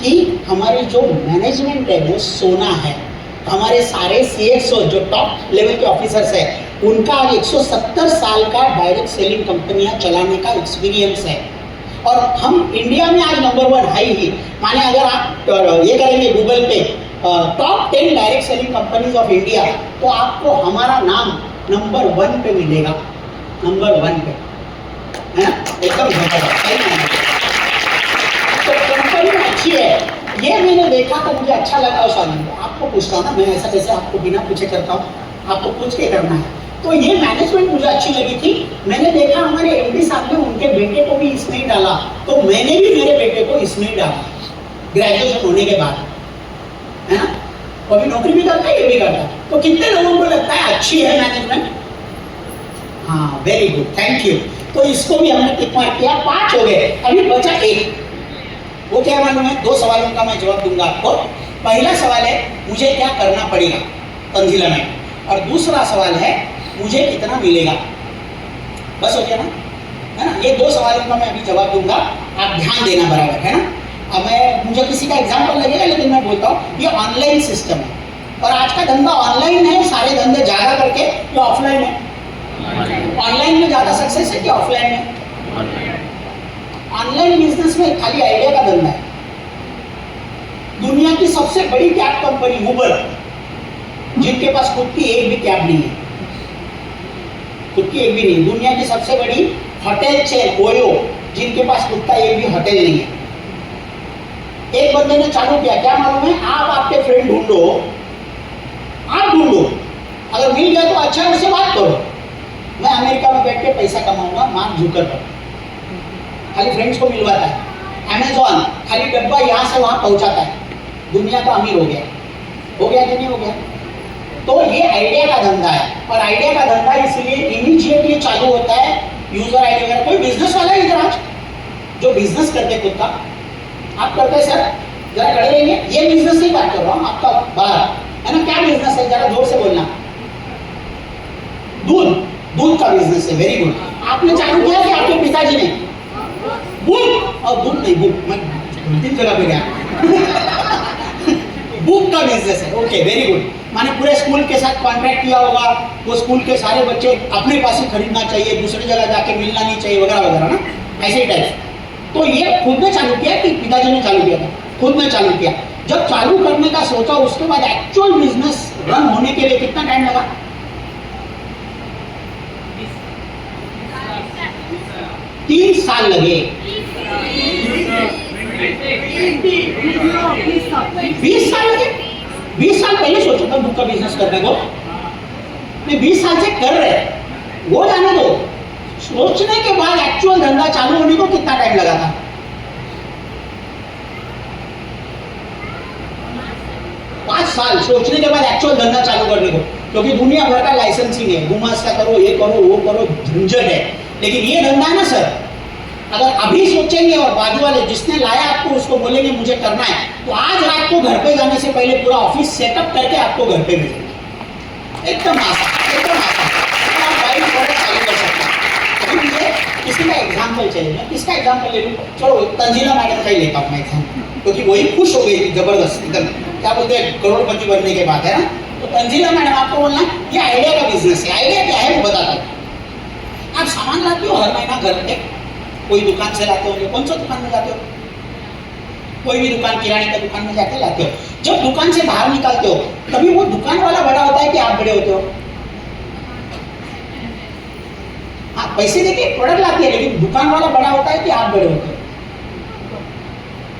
कि हमारी जो मैनेजमेंट है वो सोना है। हमारे सारे CXO जो टॉप लेवल के ऑफिसर्स है उनका 170 साल का डायरेक्ट सेलिंग कंपनियां चलाने का एक्सपीरियंस है, और हम इंडिया में आज नंबर 1 है ही। माने अगर आप ये करेंगे गूगल पे top 10 direct selling companies of India, तो आपको हमारा नाम नंबर 1 पे मिलेगा, नंबर 1 पे, है ना? एकदम जबरदस्त। तो कंपनी अच्छी है, ये मैंने देखा तो मुझे अच्छा लगा। उस आदमी आपको पूछता हूँ ना, मैं ऐसा कैसे आपको बिना पूछे करता हूँ, आपको पूछ के करना है। तो ये मैनेजमेंट मुझे अच्छी लगी थी। मैंने देखा हमारे MD साहब ने उनके बेटे को भी इसमें ही डाला, तो मैंने भी मेरे बेटे को इसमें ही डाला ग्रेजुएशन होने के बाद, है ना? वो भी नौकरी भी करता है, ये भी करता है। तो कितने लोगों को लगता है अच्छी है मैनेजमेंट? हाँ, वेरी गुड, थैंक यू। तो इसको भी हमने टिक मार किया, 5 हो गए, अभी बचा 1। वो क्या मालूम है? 2 सवालों का मैं जवाब दूंगा आपको। पहला सवाल है मुझे क्या करना पड़ेगा तंजीला में, और दूसरा सवाल है मुझे कितना मिलेगा। बस हो गया ना, है ना? ये 2 सवालों का मैं अभी जवाब दूंगा, आप ध्यान देना बराबर, है ना? अब मुझे किसी का एग्जाम्पल लगेगा, लेकिन मैं बोलता हूँ ये ऑनलाइन सिस्टम है, और आज का धंधा ऑनलाइन है। सारे धंधे ज़्यादा करके या ऑफलाइन है? ऑनलाइन में ज़्यादा सक्सेस है कि ऑफलाइन में? ऑनलाइन बिजनेस में खाली आइडिया का धंधा है। दुनिया की सबसे बड़ी कैब कंपनी उबर, जिनके पास खुद की एक भी कैब नहीं है, खुद की एक भी नहीं। दुनिया की सबसे बड़ी होटल चेन ओयो, जिनके पास खुद का एक भी होटल नहीं है। एक बंदे ने चालू किया, क्या मालूम है? आप आपके फ्रेंड ढूंढो, आप ढूंढो, अगर मिल गया तो अच्छा है, उससे बात करो। मैं अमेरिका में बैठ के पैसा कमाऊंगा, मार्क जुकरबर्ग खाली फ्रेंड्स को मिलवाता है। अमेजॉन खाली डब्बा यहाँ से वहाँ पहुँचाता है, दुनिया का अमीर हो गया कि नहीं हो गया? तो ये आइडिया का धंधा है, और आइडिया का धंधा इसलिए इमीडिएटली चालू होता है। यूजर आइडिया वगैरह, कोई बिजनेस वाला है इधर आज जो बिजनेस करते खुद का? आप करते हैं सर? जरा खड़े रहिए, ये बिजनेस नहीं बात कर रहा हूँ आपका बाहर, है ना? क्या बिजनेस है? जरा जोर से बोलना। दूध का बिजनेस है, वेरी गुड। आपने चालू किया कि आपके पिताजी ने? बुक, और दूध नहीं, बुक, मैं 3 जगह पे गया। बुक का बिजनेस है, ओके, वेरी गुड। माने पूरे स्कूल के साथ कॉन्ट्रैक्ट किया होगा, वो स्कूल के सारे बच्चे अपने पास ही खरीदना चाहिए, दूसरी जगह जाके मिलना नहीं चाहिए, वगैरह वगैरह ना, ऐसे ही टाइप। तो ये खुद ने चालू किया कि पिताजी ने चालू किया था? खुद ने चालू किया। जब चालू करने का सोचा, उसके बाद एक्चुअल बिजनेस रन होने के लिए कितना टाइम लगा? 3 साल लगे। 20 साल लगे? 20 साल पहले सोचा था बुक का बिजनेस करने को, नहीं 20 साल से कर रहे, वो जाने दो। सोचने के बाद एक्चुअल धंधा चालू होने को कितना टाइम लगा था? 5 साल सोचने के बाद एक्चुअल धंधा चालू करने को, क्योंकि दुनिया भर का लाइसेंसिंग है, गुमास्ता करो, ये करो, वो करो, झंझट है। लेकिन ये धंधा है ना सर, अगर अभी सोचेंगे और बाजू वाले जिसने लाया आपको उसको बोलेंगे मुझे करना है, तो आज रात को घर पे जाने से पहले पूरा ऑफिस सेटअप करके आपको घर पे भेजेंगे। एकदम आसान, एकदम आसान। आप 22 चालू कर सकते हैं। इसी का एग्जाम्पल चाहिए। मैं किसका एग्जाम्पल ले लूँ? चलो तंजीला मैडम का ही लेता हूँ मैं एग्जाम्पल, क्योंकि वही खुश हो गई थी जबरदस्त एकदम, क्या बोलते हैं, करोड़पति बनने के बाद, है ना। तो तंजीला मैडम आपको बोलना ये आइडिया का बिजनेस है। आइडिया क्या है वो बताता हूँ। आप सामान लाते हो हर महीना घर पे, कोई दुकान से लाते होंगे। कौन सा दुकान में जाते हो? कोई भी दुकान, किराने का दुकान में जाके लाते हो। जब दुकान से बाहर निकलते हो तभी वो दुकान वाला बड़ा होता है कि आप बड़े होते हो? हाँ, पैसे देके प्रोडक्ट लाती है, लेकिन दुकान वाला बड़ा होता है कि आप बड़े होते हो?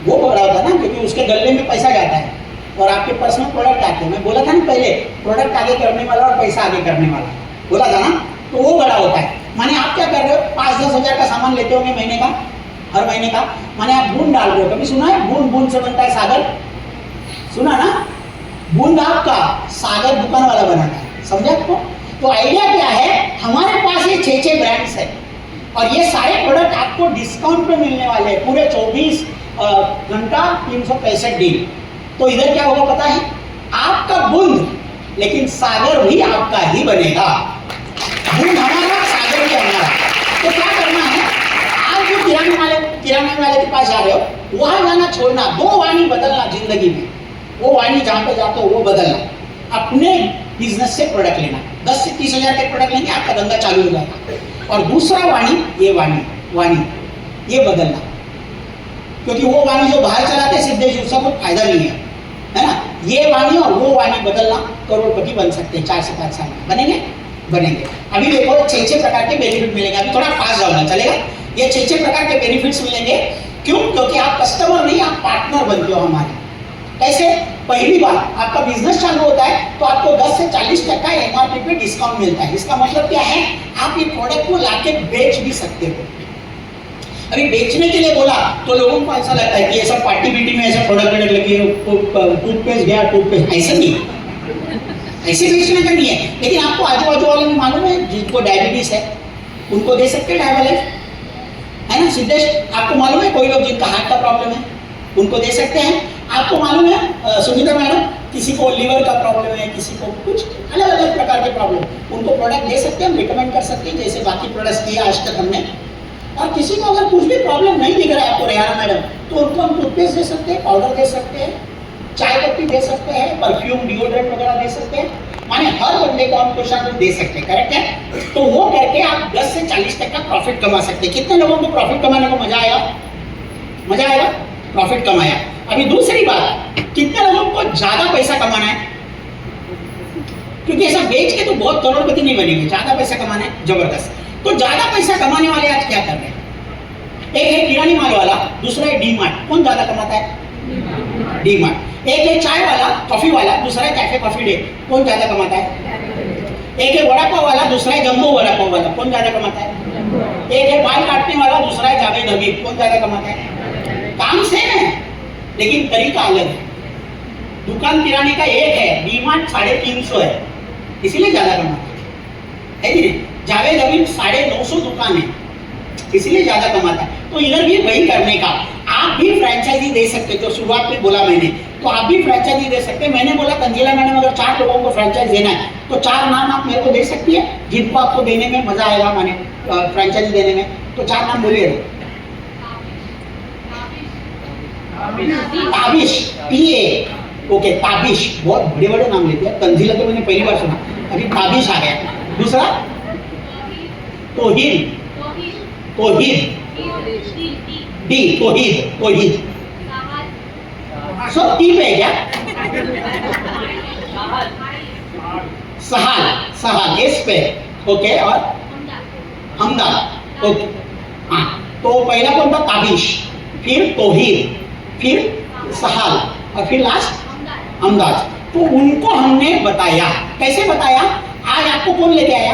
वो बड़ा होता है ना, क्योंकि उसके गले में पैसा जाता है और आपके पर्स में प्रोडक्ट आते हैं। मैं बोला था ना पहले, प्रोडक्ट आगे करने वाला और पैसा आगे करने वाला, बोला था ना। तो वो बड़ा होता है। माने आप क्या कर रहे हो, 5-10 हजार का सामान लेते होंगे महीने का, हर महीने का। माने आप बूंद डाल रहे हो। कभी सुना है बूंद बूंद से बनता है सागर? सुना ना? बूंद आपका, सागर दुकान वाला बनाता है। समझे आपको? तो आइडिया क्या है, हमारे पास ये 6 ब्रांड्स है और ये सारे प्रोडक्ट आपको डिस्काउंट पे मिलने वाले हैं, पूरे 24 घंटा 365 दिन। तो इधर क्या होगा पता है, आपका बूंद, लेकिन सागर भी आपका ही बनेगा। बूंद हमारा, सागर भी हमारा। तो क्या करना है, आप जो किराने वाले के पास जा रहे हो, वहां जाना छोड़ना, 2 वाणी बदलना जिंदगी में। वो वाणी जहां पे जाते हो वो बदलना, अपने बिजनेस से प्रोडक्ट लेना। 10 से 30 हजार के प्रोडक्ट लेंगे, आपका धंधा चालू हो जाएगा। और दूसरा वाणी, ये वाणी ये बदलना, क्योंकि वो वाणी जो बाहर चलाते सिद्धेश, उसका कोई फायदा नहीं है ना। ये वाणी और वो वाणी बदलना, करोड़पति बन सकते हैं 4 से 5 साल में। बनेंगे। अभी देखो 6 प्रकार के बेनिफिट मिलेंगे। अभी थोड़ा फास्ट जाऊंगा, चलेगा? ये 6 प्रकार के बेनिफिट्स मिलेंगे। क्यों? क्योंकि आप कस्टमर नहीं, आप पार्टनर बनते हो हमारे। कैसे? पहली बार आपका बिजनेस चालू होता है तो आपको 10 से 40% एमआरपी पे डिस्काउंट मिलता है। इसका मतलब क्या है, आप ये प्रोडक्ट को लाके बेच भी सकते हो। अभी बेचने के लिए बोला तो लोगों को ऐसा लगता है कि ऐसा पार्टी बीटी में ऐसा प्रोडक्ट लेके टूथपेस्ट गया, टूथपेस्ट, ऐसा नहीं, ऐसे बेचने का नहीं है। लेकिन आपको आजू बाजू वाले में मालूम है, जिनको डायबिटीज है उनको दे सकते हैं डायबोलाइफ, है ना। सिद्धेश, आपको मालूम है कोई लोग जिनका हार्ट का प्रॉब्लम है उनको दे सकते हैं। आपको मालूम है सुनीता मैडम, किसी को लीवर का प्रॉब्लम है, किसी को कुछ अलग अलग प्रकार के प्रॉब्लम, उनको प्रोडक्ट दे सकते हैं, हम रिकमेंड कर सकते हैं, जैसे बाकी प्रोडक्ट्स किया आज तक हमने। और किसी को अगर कुछ भी प्रॉब्लम नहीं दिख रहा है आपको रेहाना मैडम, तो उनको हम टूथपेस्ट दे सकते हैं, पाउडर दे सकते हैं, चाय पत्ती दे सकते हैं, परफ्यूम, डिओड्रेंट वगैरह दे सकते हैं। माने हर बंदे को हम कुछ ना कुछ दे सकते हैं, करेक्ट है? तो वो करके आप 10 से 40% प्रॉफिट कमा सकते हैं। कितने लोगों को प्रॉफिट कमाने को मजा आएगा? मजा आएगा, प्रॉफिट कमाया। अभी दूसरी बात, कितने लोगों को ज्यादा पैसा कमाना है? क्योंकि ऐसा बेच के तो बहुत करोड़पति नहीं बनेंगे, ज्यादा पैसा कमाना है, जबरदस्त। तो ज्यादा पैसा कमाने वाले आज क्या कर रहे हैं? एक है किरानी माल वाला, दूसरा है डी मार्ट। कौन ज्यादा कमाता है? D mart. एक है चाय वाला, कॉफी वाला, दूसरा है कैफे कॉफी डे। कौन ज्यादा कमाता है? एक है वड़ा पाव वाला, दूसरा है जम्बो वड़ा पाव वाला। कौन ज्यादा कमाता है? एक है बाल काटने वाला, दूसरा है जावेद हबीब। कौन ज्यादा कमाता है? काम सेम है लेकिन तरीका अलग है। दुकान किराने का एक है, डी मार्ट 350 है, इसीलिए ज्यादा कमाता है कि नहीं? जावेद हबीब 950 दुकान है, इसलिए ज्यादा कमाता है। तो इधर भी वही करने का, आप भी फ्रेंचाइजी दे सकते हो। तो शुरुआत में बोला मैंने, तो आप भी फ्रेंचाइजी दे सकते हैं। मैंने बोला तंजीला मैडम अगर 4 लोगों को फ्रेंचाइज देना है तो 4 नाम आप मेरे को दे सकती है जिनको आपको देने में मजा आएगा, माने फ्रेंचाइजी देने में। तो 4 नाम बोलिए। ताबिश, PA, ओके, ताबिश, बहुत बड़े बड़े नाम लेते हैं। तंजीला तो मैंने पहली बार सुना, अभी ताबिश आ गया। दूसरा तोहीद, डी, तोहीद, सब टी पे है क्या? सहाल, एस पे, ओके। और हमदर्द, ओके। हाँ, तो पहला कौन था? ताबिश, फिर तोहीद, फिर सहाल और फिर लास्ट हमदाज। तो उनको हमने बताया। कैसे बताया? आज आपको कौन लेके आया?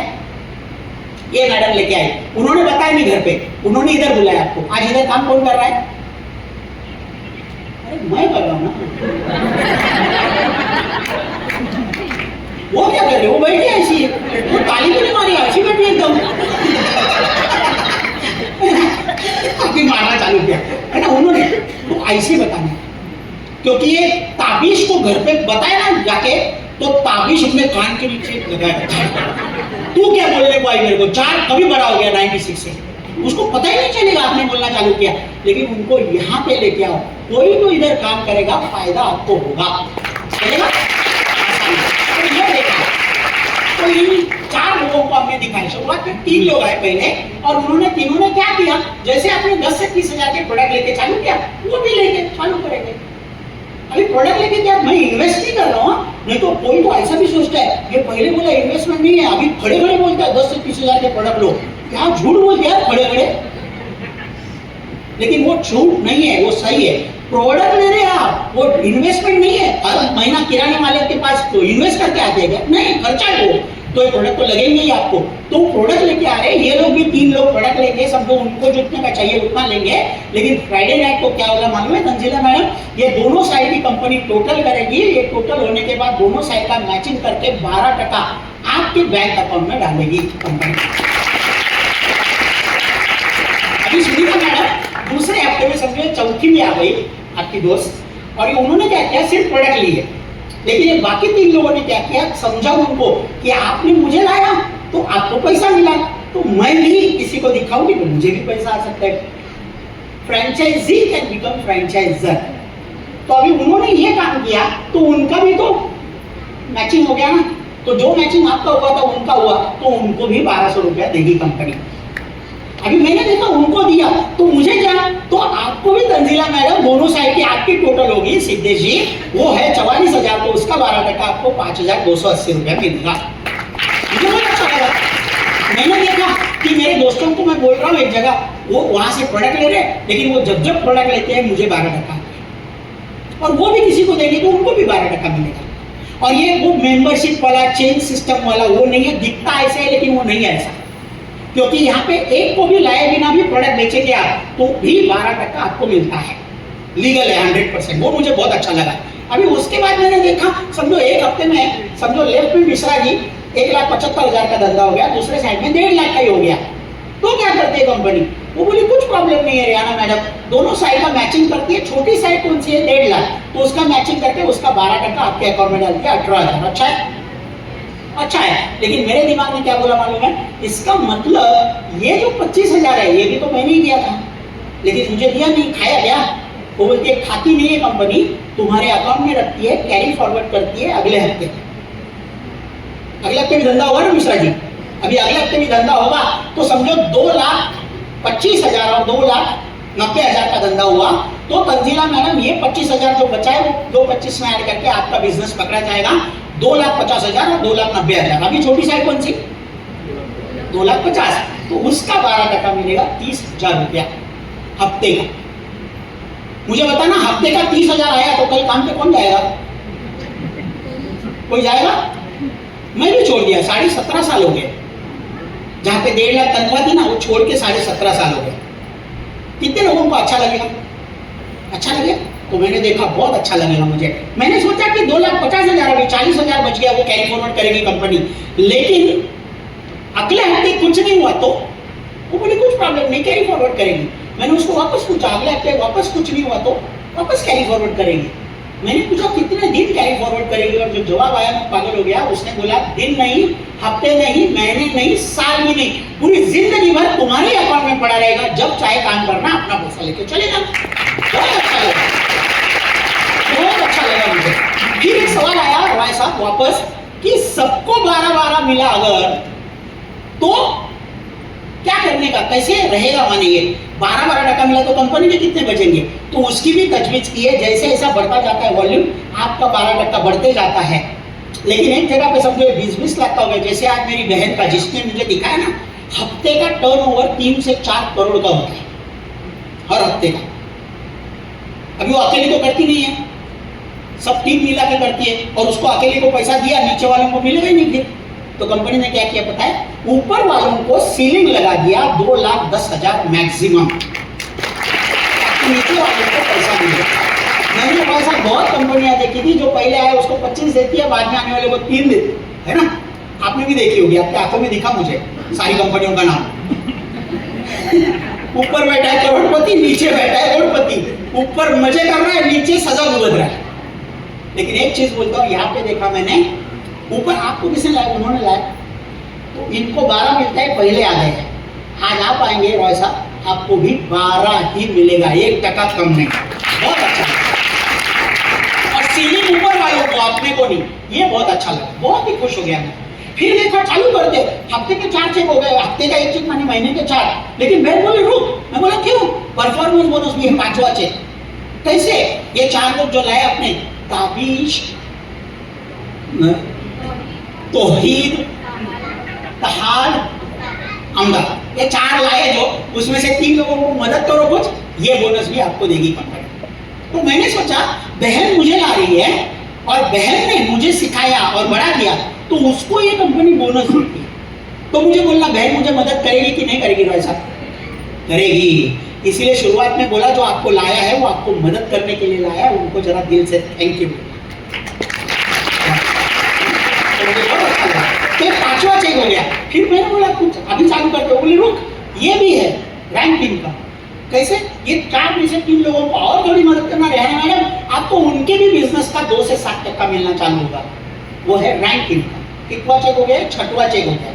ये मैडम लेके आई। उन्होंने बताया नहीं घर पे, उन्होंने इधर बुलाया आपको। आज इधर काम कौन कर रहा है? अरे मैं कर रहा हूँ ना। वो क्या कर रहे? वो बैठी है ऐसी, वो ताली भी नहीं मारी, ऐसी बैठी एकदम। अभी मारना चालू किया, है ना उन्होंने। तो ऐसे बताना, क्योंकि ये ताबिश को घर पे बताया ना जाके, तो ताबिश अपने कान के नीचे लगाया। तू क्या बोलने को आई मेरे को? 4 कभी बड़ा हो गया 96 से। उसको पता ही नहीं चलेगा आपने बोलना चालू किया। लेकिन उनको यहाँ पे लेके आओ, कोई तो इधर काम करेगा, फायदा आपको होगा, चलेगा। तो ये देखा, तो इन 4 लोगों को हमने दिखाया। शुरुआत में 3 लोग आए पहले, और उन्होंने तीनों ने क्या किया, जैसे आपने 10 से 30 हजार के प्रोडक्ट लेके चालू किया, वो भी लेके चालू करेंगे। अभी प्रोडक्ट लेके क्या, मैं इन्वेस्ट नहीं कर रहा हूँ, नहीं तो कोई तो ऐसा भी सोचता है, ये पहले बोला इन्वेस्टमेंट नहीं है, अभी खड़े खड़े बोलता है 10 से 30 हजार के प्रोडक्ट लो। क्या झूठ बोलते हैं खड़े खड़े, लेकिन वो झूठ नहीं है, वो सही है। प्रोडक्ट ले रहे हैं आप, वो इन्वेस्टमेंट नहीं है। हर महीना किराने वाले के पास तो इन्वेस्ट करके आते हैं, नहीं, खर्चा है वो, तो ये प्रोडक्ट तो लगेंगे ही आपको। तो प्रोडक्ट लेके आ रहे हैं, ये लोग भी 3 लोग प्रोडक्ट लेंगे, सबको उनको जितने का चाहिए उतना लेंगे। लेकिन फ्राइडे नाइट को क्या होगा मालूम है तंजीला मैडम, ये दोनों साइड की कंपनी टोटल करेगी। ये टोटल होने के बाद दोनों साइड का मैचिंग करके 12% आपके बैंक अकाउंट में डालेगी कंपनी। अभी सुनिएगा मैडम, दूसरे हफ्ते में समझो चौथी में आ गई आपकी दोस्त, और ये उन्होंने क्या किया, सिर्फ प्रोडक्ट ली है। लेकिन ये बाकी 3 लोगों ने क्या किया, समझा उनको कि आपने मुझे लाया तो आपको पैसा मिला, तो मैं भी किसी को दिखाऊंगी तो मुझे भी पैसा आ सकता है। Franchisee can become franchisor. तो अभी उन्होंने ये काम किया तो उनका भी तो मैचिंग हो गया ना, तो जो मैचिंग आपका हुआ था उनका हुआ, तो उनको भी 1200 रुपया देगी कंपनी। अभी मैंने देखा उनको दिया तो मुझे क्या, तो आपको भी तंजीला मैडम दोनों साइड की आपकी टोटल होगी सिद्धेश जी, वो है 44,000, तो उसका 12% आपको 5,280 रुपया मिलेगा। मुझे बहुत अच्छा लगा। मैंने देखा कि मेरे दोस्तों को मैं बोल रहा हूँ एक जगह, वो वहां से प्रोडक्ट ले रहे हैं, लेकिन वो जब प्रोडक्ट लेते हैं मुझे 12%, और वो भी किसी को देंगे तो उनको भी 12% मिलेगा। और ये वो मेंबरशिप वाला चेन सिस्टम वाला वो नहीं है, दिखता ऐसा है लेकिन वो नहीं है ऐसा, क्योंकि यहाँ पे एक को भी लाए बिना भी प्रोडक्ट बेचेंगे आप तो भी 12% आपको मिलता है, लीगल है 100%। वो मुझे बहुत अच्छा लगा। अभी उसके बाद मैंने देखा, समझो एक हफ्ते में समझो लेफ्ट में मिश्रा जी 1,75,000 का धंधा हो गया, दूसरे साइड में 1.5 लाख का ही हो गया। तो क्या करती है कंपनी, वो बोली कुछ प्रॉब्लम नहीं है रियाना मैडम, दोनों साइड का मैचिंग करती है। छोटी साइड कौन सी है, 1.5 लाख, तो उसका मैचिंग करके उसका 12% आपके अकाउंट में डालती है, 18,000। अच्छा है, अच्छा है। लेकिन मेरे दिमाग में क्या बोला मालूम है, इसका मतलब ये जो 25,000 है ये भी तो मैंने ही दिया था, लेकिन मुझे दिया नहीं, खाया गया। वो बोलती है खाती नहीं है कंपनी, तुम्हारे अकाउंट में रखती है, कैरी फॉरवर्ड करती है अगले हफ्ते। अगले हफ्ते भी धंधा होगा ना मिश्रा जी, अभी अगले हफ्ते भी धंधा होगा, तो समझो 2,25,000 और 2,90,000 का धंधा हुआ, तो तंजीला मैडम ये 25,000 जो बचा है वो 2,25 में ऐड करके आपका बिजनेस पकड़ा जाएगा 2,50,000 और 2,90,000। अभी छोटी साइड कौन सी, 2,50,000, तो उसका 12% मिलेगा 30,000 रुपया हफ्ते का। मुझे बताना, हफ्ते का 30,000 आया तो कल काम पे कौन जाएगा, कोई जाएगा? मैं भी छोड़ दिया, 17.5 साल हो गए, जहां पे 1.5 लाख तनख्वाह थी ना वो छोड़ के 17.5 साल हो गए। कितने लोगों को अच्छा लगेगा, अच्छा लगेगा? तो मैंने देखा बहुत अच्छा लगेगा मुझे। मैंने सोचा कि 2,50,000 अभी 40,000 बच गया, वो कैरी फॉरवर्ड करेगी कंपनी। लेकिन अगले हफ्ते कुछ नहीं हुआ तो वो बोली कुछ प्रॉब्लम नहीं, कैरी फॉरवर्ड करेगी। मैंने उसको वापस पूछा, अगले हफ्ते वापस कुछ नहीं हुआ तो वापस कैरी फॉरवर्ड करेगी। मैंने पूछा कितने दिन कैरी फॉरवर्ड करेगी, और जो जवाब आया मैं पागल हो गया। उसने बोला दिन नहीं, हफ्ते नहीं, महीने नहीं, साल भी नहीं, पूरी जिंदगी भर तुम्हारे अकाउंट में पड़ा रहेगा, जब चाहे काम करना अपना पैसा लेके चले जाना। बहुत अच्छा लगा, बहुत अच्छा लगा मुझे। फिर एक सवाल आया भाई साहब वापस कि सबको 12-12 मिला अगर, तो क्या करने का, कैसे रहेगा? माने ये 12-12% मिला तो कंपनी के कितने बचेंगे? तो उसकी भी तजवीज की है। जैसे ऐसा बढ़ता जाता है वॉल्यूम, आपका 12% बढ़ते जाता है। लेकिन एक जगह पे समझो 20-20 लाख का हो गया। जैसे आज मेरी बहन का, जिसने मुझे दिखाया ना, हफ्ते का टर्नओवर 3 से 4 करोड़ का होता है हर हफ्ते का। अभी वो अकेली तो करती नहीं है, सब टीम मिला के करती है, और उसको अकेले को पैसा दिया, नीचे वालों को मिलेगा ही नहीं। फिर तो कंपनी ने क्या किया पता है, ऊपर वालों को सीलिंग लगा दिया 2,10,000 मैक्सिमम, नीचे वालों को पैसा मिलेगा। मैंने पैसा बहुत कंपनियां देखी थी, जो पहले आया उसको 25 देती है, बाद में आने वाले को 3 देती है ना। आपने भी देखी होगी, आपके आंखों में दिखा मुझे सारी कंपनियों का नाम। ऊपर बैठा है करोड़पति, नीचे बैठा है करोड़पति, ऊपर मजे कर रहा है, नीचे सजा भुगत रहा है। लेकिन एक चीज बोलता हूँ, यहाँ पे देखा मैंने, ऊपर आपको किसने लाया, उन्होंने लाया, तो इनको 12 मिलता है, पहले आ गए। आज आप आएंगे रॉय साहब, आपको भी 12 ही मिलेगा, 1% कम नहीं। बहुत अच्छा लगा। और सीलिंग ऊपर वालों को, अपने को नहीं, ये बहुत अच्छा लगा, बहुत ही खुश हो गया मैं। फिर देखा चालू कर दे, हफ्ते के 4 चेक हो गए, हफ्ते का 1 चेक माने महीने के 4। लेकिन मैं बोले रुक, मैं बोला क्यों, परफॉर्मेंस बोनस भी है 5वां चेक। कैसे? ये 4 लोग जो लाए अपने, ताबीश, तौहीद, तहाल, अमदा, ये 4 लाए जो, उसमें से 3 लोगों को मदद करो कुछ, ये बोनस भी आपको देगी कंपनी। तो मैंने सोचा बहन मुझे ला रही है और बहन ने मुझे सिखाया और बढ़ा दिया, तो उसको ये कंपनी बोनस देती है। तो मुझे बोलना बहन मुझे मदद करेगी कि नहीं करेगी रॉय साहब? करेगी। इसीलिए शुरुआत में बोला जो आपको लाया है वो आपको मदद करने के लिए लाया है, उनको जरा दिल से थैंक यू। तो 5वां चेक हो गया। फिर मैंने बोला कुछ अभी चालू करते हो, बोली रुक, ये भी है रैंक इनकम। कैसे? ये 4 में से 3 लोगों को और थोड़ी मदद करना रहेगा मैडम, आपको उनके भी बिजनेस का 2 से 7% मिलना चालू होगा, वो है रैंक इनकम। कितना चेक हो गया? 6वां चेक हो गया।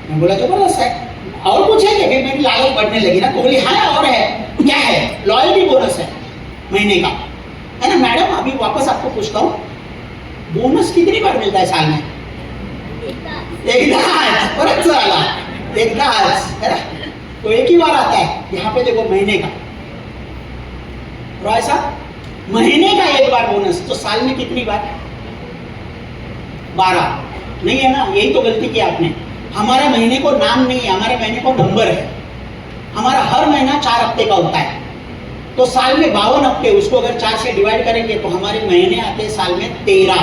मैं बोला जबरदस्त है, और कुछ है क्या? फिर मेरी लालच बढ़ने लगी ना, तो बोली हाँ और है। क्या है? लॉयल्टी बोनस है महीने का, है ना मैडम? अभी वापस आपको पूछता हूँ, बोनस कितनी बार मिलता है साल में? एकदाच, परत झाला, एकदाच, है ना? तो एक ही बार आता है। यहाँ पे देखो महीने का, रॉय साहब महीने का 1 बार बोनस, तो साल में कितनी बार? 12 नहीं है ना? यही तो गलती की आपने। हमारे महीने को नाम नहीं है, हमारे महीने को नंबर है। हमारा हर महीना 4 हफ्ते का होता है, तो साल में 52 हफ्ते, उसको अगर 4 से डिवाइड करेंगे तो हमारे महीने आते हैं साल में 13,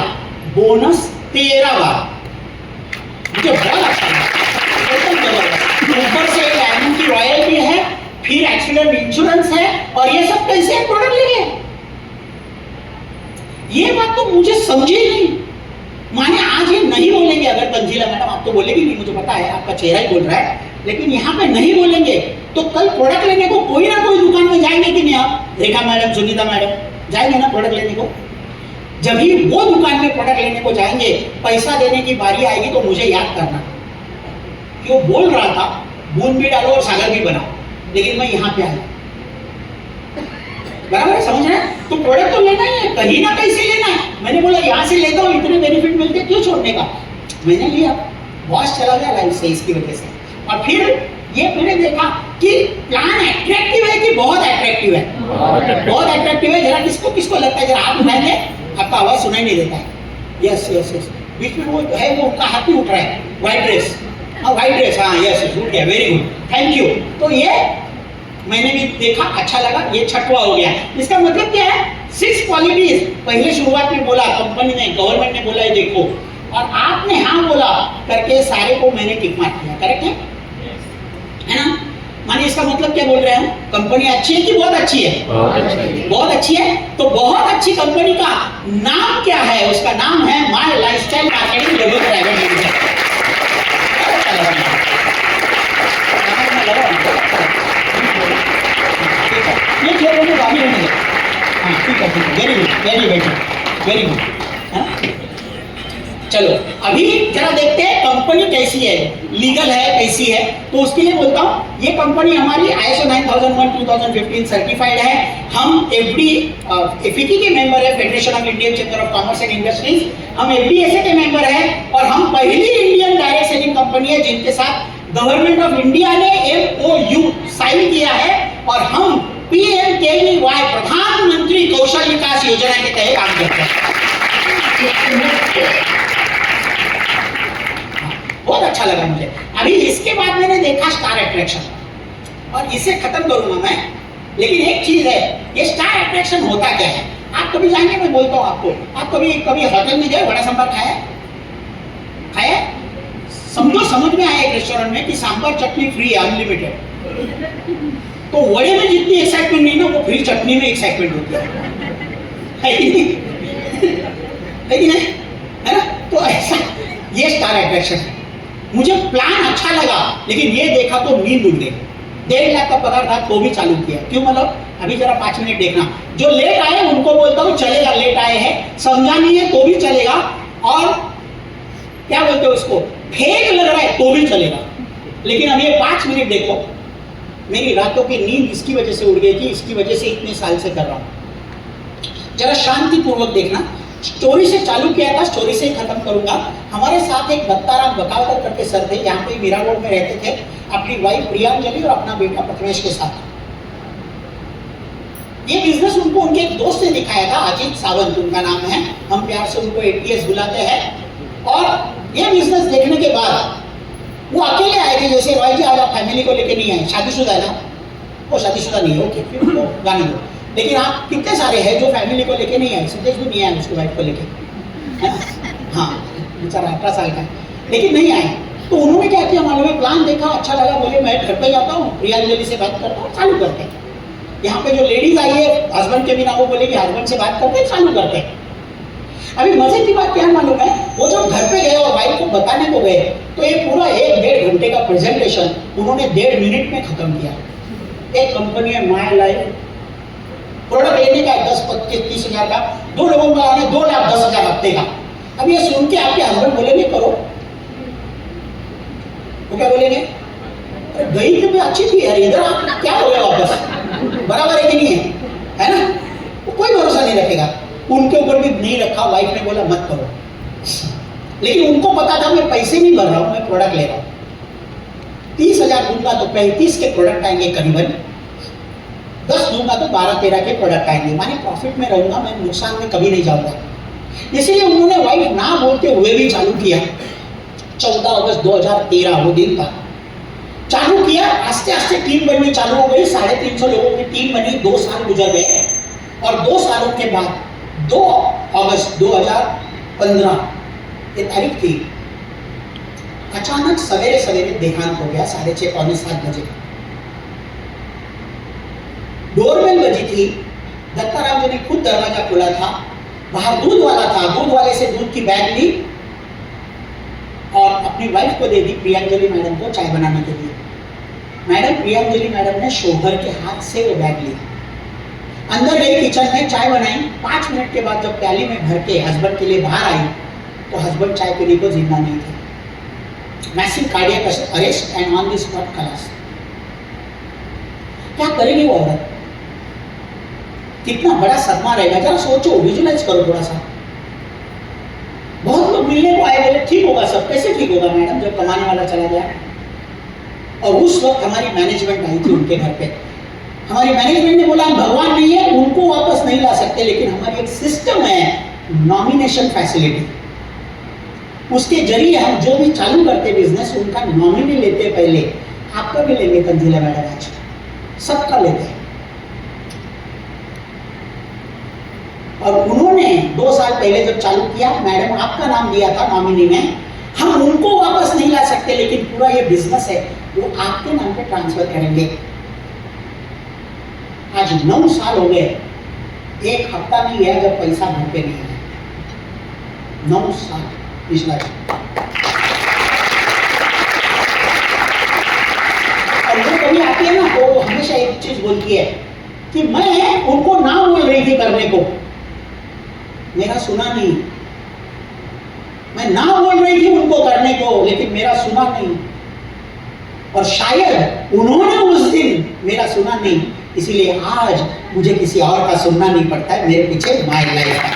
बोनस 13 बार। मुझे बहुत अच्छा लगा, ऊपर से एक एडमिन की रॉयल्टी है, फिर एक्सीडेंट इंश्योरेंस है, और ये सब कैसे प्रोडक्ट लेंगे? ये बात तो मुझे समझी नहीं। माने आज ये नहीं बोलेंगे, अगर तंजीला मैडम आप तो बोलेगी नहीं, मुझे पता है आपका चेहरा ही बोल रहा है, लेकिन यहाँ पे नहीं बोलेंगे तो कल प्रोडक्ट लेने को कोई ना कोई दुकान में जाएंगे कि नहीं? आप रेखा मैडम, सुनीता मैडम जाएंगे ना प्रोडक्ट लेने को? जब ही वो दुकान में प्रोडक्ट लेने को जाएंगे, पैसा देने की बारी आएगी तो मुझे याद करना कि वो बोल रहा था बूंद भी डालो और सागर भी बनाओ, लेकिन मैं यहाँ पे आया। बराबर है, समझ रहे हैं? तो प्रोडक्ट तो लेना ही है, कहीं ना कहीं से लेना है। मैंने बोला यहाँ से लेता हूँ, इतने बेनिफिट मिलते, क्यों छोड़ने का? मैंने लिया, बॉस चला गया लाइफ से इसकी वजह से। और फिर ये मैंने देखा कि प्लान अट्रैक्टिव है कि बहुत अट्रैक्टिव है? बहुत अट्रैक्टिव है। जरा किसको किसको लगता है, जरा हाथ उठाएंगे, आपका आवाज सुनाई नहीं देता है। यस यस यस, बीच में वो है, वो उनका हाथ नहीं उठ रहा है। व्हाइट ड्रेस, हाँ व्हाइट ड्रेस, हाँ यस, उठ गया, वेरी गुड, थैंक यू। तो ये मैंने भी देखा, अच्छा लगा। ये 6वां हो गया। इसका मतलब क्या है? 6 क्वालिटीज पहले शुरुआत में बोला, कंपनी ने, गवर्नमेंट ने बोला है देखो, और आपने हाँ बोला करके सारे को मैंने टिक मार किया। करेक्ट है ना? माने इसका मतलब क्या बोल रहे हैं? कंपनी अच्छी है कि बहुत अच्छी है? बहुत अच्छी है। तो बहुत अच्छी कंपनी का नाम क्या है? उसका नाम है my lifestyle marketing private limited. ये क्या बोलते हैं? अभी नहीं, हाँ ठीक है, very good, very better, very good. चलो अभी जरा देखते हैं कंपनी कैसी है, लीगल है, कैसी है। तो उसके लिए बोलता हूँ, ये कंपनी हमारी ISO 9001:2015 सर्टिफाइड है। हम FICCI के मेंबर है, federation of Indian chamber of commerce and industries. हम FDSA के मेंबर है, और हम पहली इंडियन डायरेक्ट सेलिंग कंपनी है जिनके साथ गवर्नमेंट ऑफ इंडिया ने MOU साइन किया है, और हम PMKVY प्रधानमंत्री कौशल विकास योजना के तहत काम करते हैं। बहुत अच्छा लगा मुझे। अभी इसके बाद मैंने देखा स्टार अट्रैक्शन, और इसे खत्म करूंगा मैं, लेकिन एक चीज है, ये स्टार अट्रैक्शन होता क्या है? आप कभी जाएंगे, मैं बोलता हूँ आपको, आप कभी होटल में गए, वड़ा सांभर खाया? समझो समझ में आया एक रेस्टोरेंट में कि सांभर चटनी फ्री है, अनलिमिटेड। तो वड़े में जितनी एक्साइटमेंट नहीं ना, वो फ्री चटनी में एक्साइटमेंट होती है कि नहीं? है ना? तो ऐसा ये स्टार अट्रैक्शन है। मुझे प्लान अच्छा लगा, लेकिन ये देखा तो नींद उड़ गई। 1.5 लाख का पगार था तो भी चालू किया। क्यों? मतलब अभी जरा 5 मिनट देखना। जो लेट आए उनको बोलता हूँ चलेगा, लेट आए हैं, समझा नहीं है तो भी चलेगा, और क्या बोलते हो उसको, फेक लग रहा है तो भी चलेगा, लेकिन अब ये 5 मिनट देखो, मेरी रातों की नींद इसकी वजह से उड़ गई थी, इसकी वजह से इतने साल से कर रहा हूँ। जरा शांतिपूर्वक देखना, स्टोरी से चालू किया था, स्टोरी से ही खत्म करूंगा। हमारे साथ एक दत्ताराम बकावतर करके सर थे, यहाँ पे मीरा रोड में रहते थे, अपनी वाइफ प्रियांजलि और अपना बेटा प्रथमेश के साथ। ये बिजनेस उनको उनके एक दोस्त ने दिखाया था, अजीत सावंत उनका नाम है, हम प्यार से उनको ATS बुलाते हैं। और ये बिजनेस देखने के बाद वो अकेले आए थे, जैसे भाई जी आज आप फैमिली को लेके नहीं आए, शादीशुदा है ना? वो शादीशुदा नहीं है, ओके, फिर उनको गाने दो। लेकिन आप कितने सारे हैं जो फैमिली को लेके नहीं आए, सिद्धेश भी नहीं आए उसकी वाइफ को लेके, हाँ बेचारा 18 साल का, लेकिन नहीं आए। तो उन्होंने क्या किया मालूम है, प्लान देखा, अच्छा लगा, बोले मैं घर पे जाता हूँ, प्रियांजलि से बात करता हूँ, चालू करते हैं। यहाँ पे जो लेडीज आई है, हस्बैंड के बिना, वो बोलेगी हस्बैंड से बात करते हैं, चालू करते हैं। अभी मजे की बात क्या मालूम है, वो जब घर पे गए और वाइफ को बताने को गए, तो ये पूरा 1-1.5 घंटे का प्रेजेंटेशन उन्होंने 1.5 मिनट में खत्म किया। एक कंपनी है माय लाइफ, प्रोडक्ट लेने का 10-25-30 हजार का, 2 लोगों का आने 2,10,000 हफ्ते का। अब ये सुन के आपके हस्बैंड बोलेंगे करो, वो क्या बोलेंगे, अरे गई तो भी अच्छी थी यार, इधर आप क्या हो गया वापस, बराबर है कि नहीं है ना? वो कोई भरोसा नहीं रखेगा। उनके ऊपर भी नहीं रखा, वाइफ ने बोला मत करो, लेकिन उनको पता था मैं पैसे नहीं भर रहा हूं, मैं प्रोडक्ट ले रहा हूं। 30,000 दूंगा तो 35 के प्रोडक्ट आएंगे करीबन, 10 दूंगा तो 12-13 के प्रोडक्ट आएंगे, माने प्रॉफिट में रहूंगा, मैं नुकसान में कभी नहीं जाऊंगा। इसीलिए उन्होंने वाइफ ना बोलते हुए भी चालू किया। 14 अगस्त 2013 वो दिन था, चालू किया। आस्ते आस्ते टीम बननी चालू हो गई, 350 लोगों की टीम बनी। 2 साल गुजर गए और 2 सालों के बाद 2 अगस्त 2015 ये तारीख थी, अचानक सवेरे सवेरे देहांत हो गया, 6:30-7 बजे। डोरबेल बजी थी, दत्ताराम जी ने खुद दरवाजा खोला था, बाहर दूध वाला था, दूध वाले से दूध की बैग ली और अपनी वाइफ को दे दी, प्रियांजलि मैडम को चाय बनाने के लिए। मैडम प्रियांजलि मैडम ने शोहर के हाथ से वो बैग ली, अंदर गई, किचन में चाय बनाई। 5 मिनट के बाद जब प्याली में भर के हस्बैंड के लिए बाहर आई, तो हस्बैंड चाय पीने को जिंदा नहीं थे। Massive cardiac arrest and on the spot खलास। क्या करेगी वो औरत? कितना बड़ा सदमा रहेगा, जरा सोचो, विजुलाइज करो थोड़ा सा। बहुत लोग मिलने को आए, बोले ठीक होगा सब। कैसे ठीक होगा मैडम, जब कमाने वाला चला गया? और उस वक्त हमारी मैनेजमेंट आई थी उनके घर पे। हमारी मैनेजमेंट ने बोला हम भगवान नहीं है, उनको वापस नहीं ला सकते, लेकिन हमारी एक सिस्टम है, नॉमिनेशन फैसिलिटी, उसके जरिए हम जो भी चालू करते बिजनेस, उनका नॉमिनी लेते। पहले आपका भी लेंगे तंजीला मैडम, आज सबका लेते हैं। और उन्होंने 2 साल पहले जब चालू किया, मैडम आपका नाम दिया था नॉमिनी में, हम उनको वापस नहीं ला सकते, लेकिन पूरा ये बिजनेस है वो आपके नाम पे ट्रांसफर करेंगे। आज 9 साल हो गए, 1 हफ्ता नहीं गया जब पैसा घर पे नहीं आया। 9 साल पिछला। और वो कभी आती है ना, वो हमेशा एक चीज बोलती है कि मैं उनको ना बोल रही थी करने को, मेरा सुना नहीं। मैं ना बोल रही थी उनको करने को, लेकिन मेरा सुना नहीं। और शायद उन्होंने उस दिन मेरा सुना नहीं, इसीलिए आज मुझे किसी और का सुनना नहीं पड़ता है, मेरे पीछे माय लाइफ है।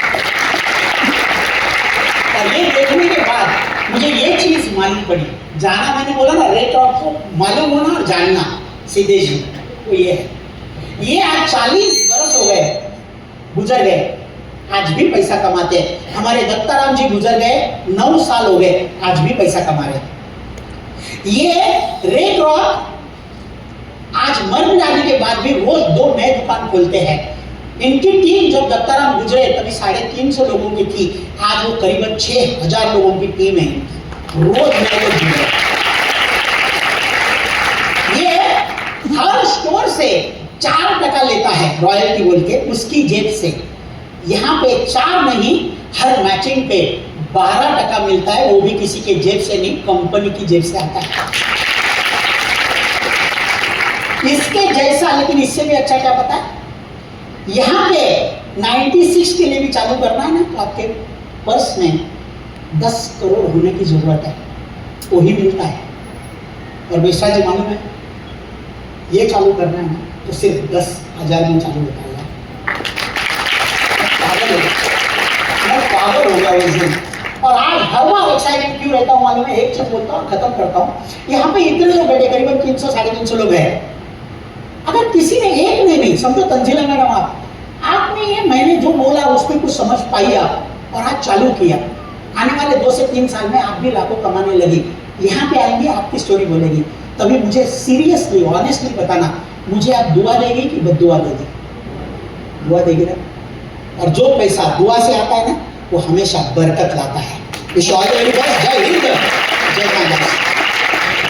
और ये देखने के बाद मुझे ये चीज मालूम पड़ी, जाना मैंने बोला ना, रेट ऑफ मालूम होना और जानना, सीधे जी तो ये है। ये आज 40 बरस हो गए, गुजर गए, आज भी पैसा कमाते हैं। हमारे दत्ताराम जी गुजर गए, 9 साल हो गए, आज भी पैसा कमा रहे। ये रेट रॉक आज मर जाने के बाद भी रोज 2 नए दुकान खोलते हैं। इनकी टीम जब दत्ताराम गुजरे तभी 350 लोगों की थी, आज वो करीबन 6,000 लोगों की टीम है। रोज नए लोग जुड़े। ये हर स्टोर से 4% लेता है रॉयल्टी बोल के, उसकी जेब से। यहाँ पे 4 नहीं, हर मैचिंग पे 12% मिलता है, वो भी किसी के जेब से नहीं, कंपनी की जेब से आता है। इसके जैसा, लेकिन इससे भी अच्छा क्या पता है, यहाँ पे 96 के लिए भी चालू करना है ना, तो आपके पर्स में 10 करोड़ होने की जरूरत है, वो ही मिलता है। और मिश्रा जी मालूम है, ये चालू करना है तो सिर्फ 10,000 में चालू होता है। मैं पागल हो गया उस दिन। और आज हर बार एक्साइटेड क्यों रहता हूँ मालूम है? एक चीज बोलता हूँ, खत्म करता हूँ। यहाँ पे इतने लोग बैठे, करीबन 300-350 लोग हैं। अगर किसी ने एक ने भी, समझो तंजीला मैडम आपने ये मैंने जो बोला उस पर कुछ समझ पाई आप और आज चालू किया, आने वाले 2 से 3 साल में आप भी लाखों कमाने लगी, यहाँ पे आएंगे, आपकी स्टोरी बोलेगी, तभी मुझे सीरियसली ऑनेस्टली बताना, मुझे आप दुआ देगी कि बद्दुआ देगी? दुआ देगी ना। और जो पैसा दुआ से आता है ना, वो हमेशा बरकत लाता है। Wish all the very best. जय हिंद।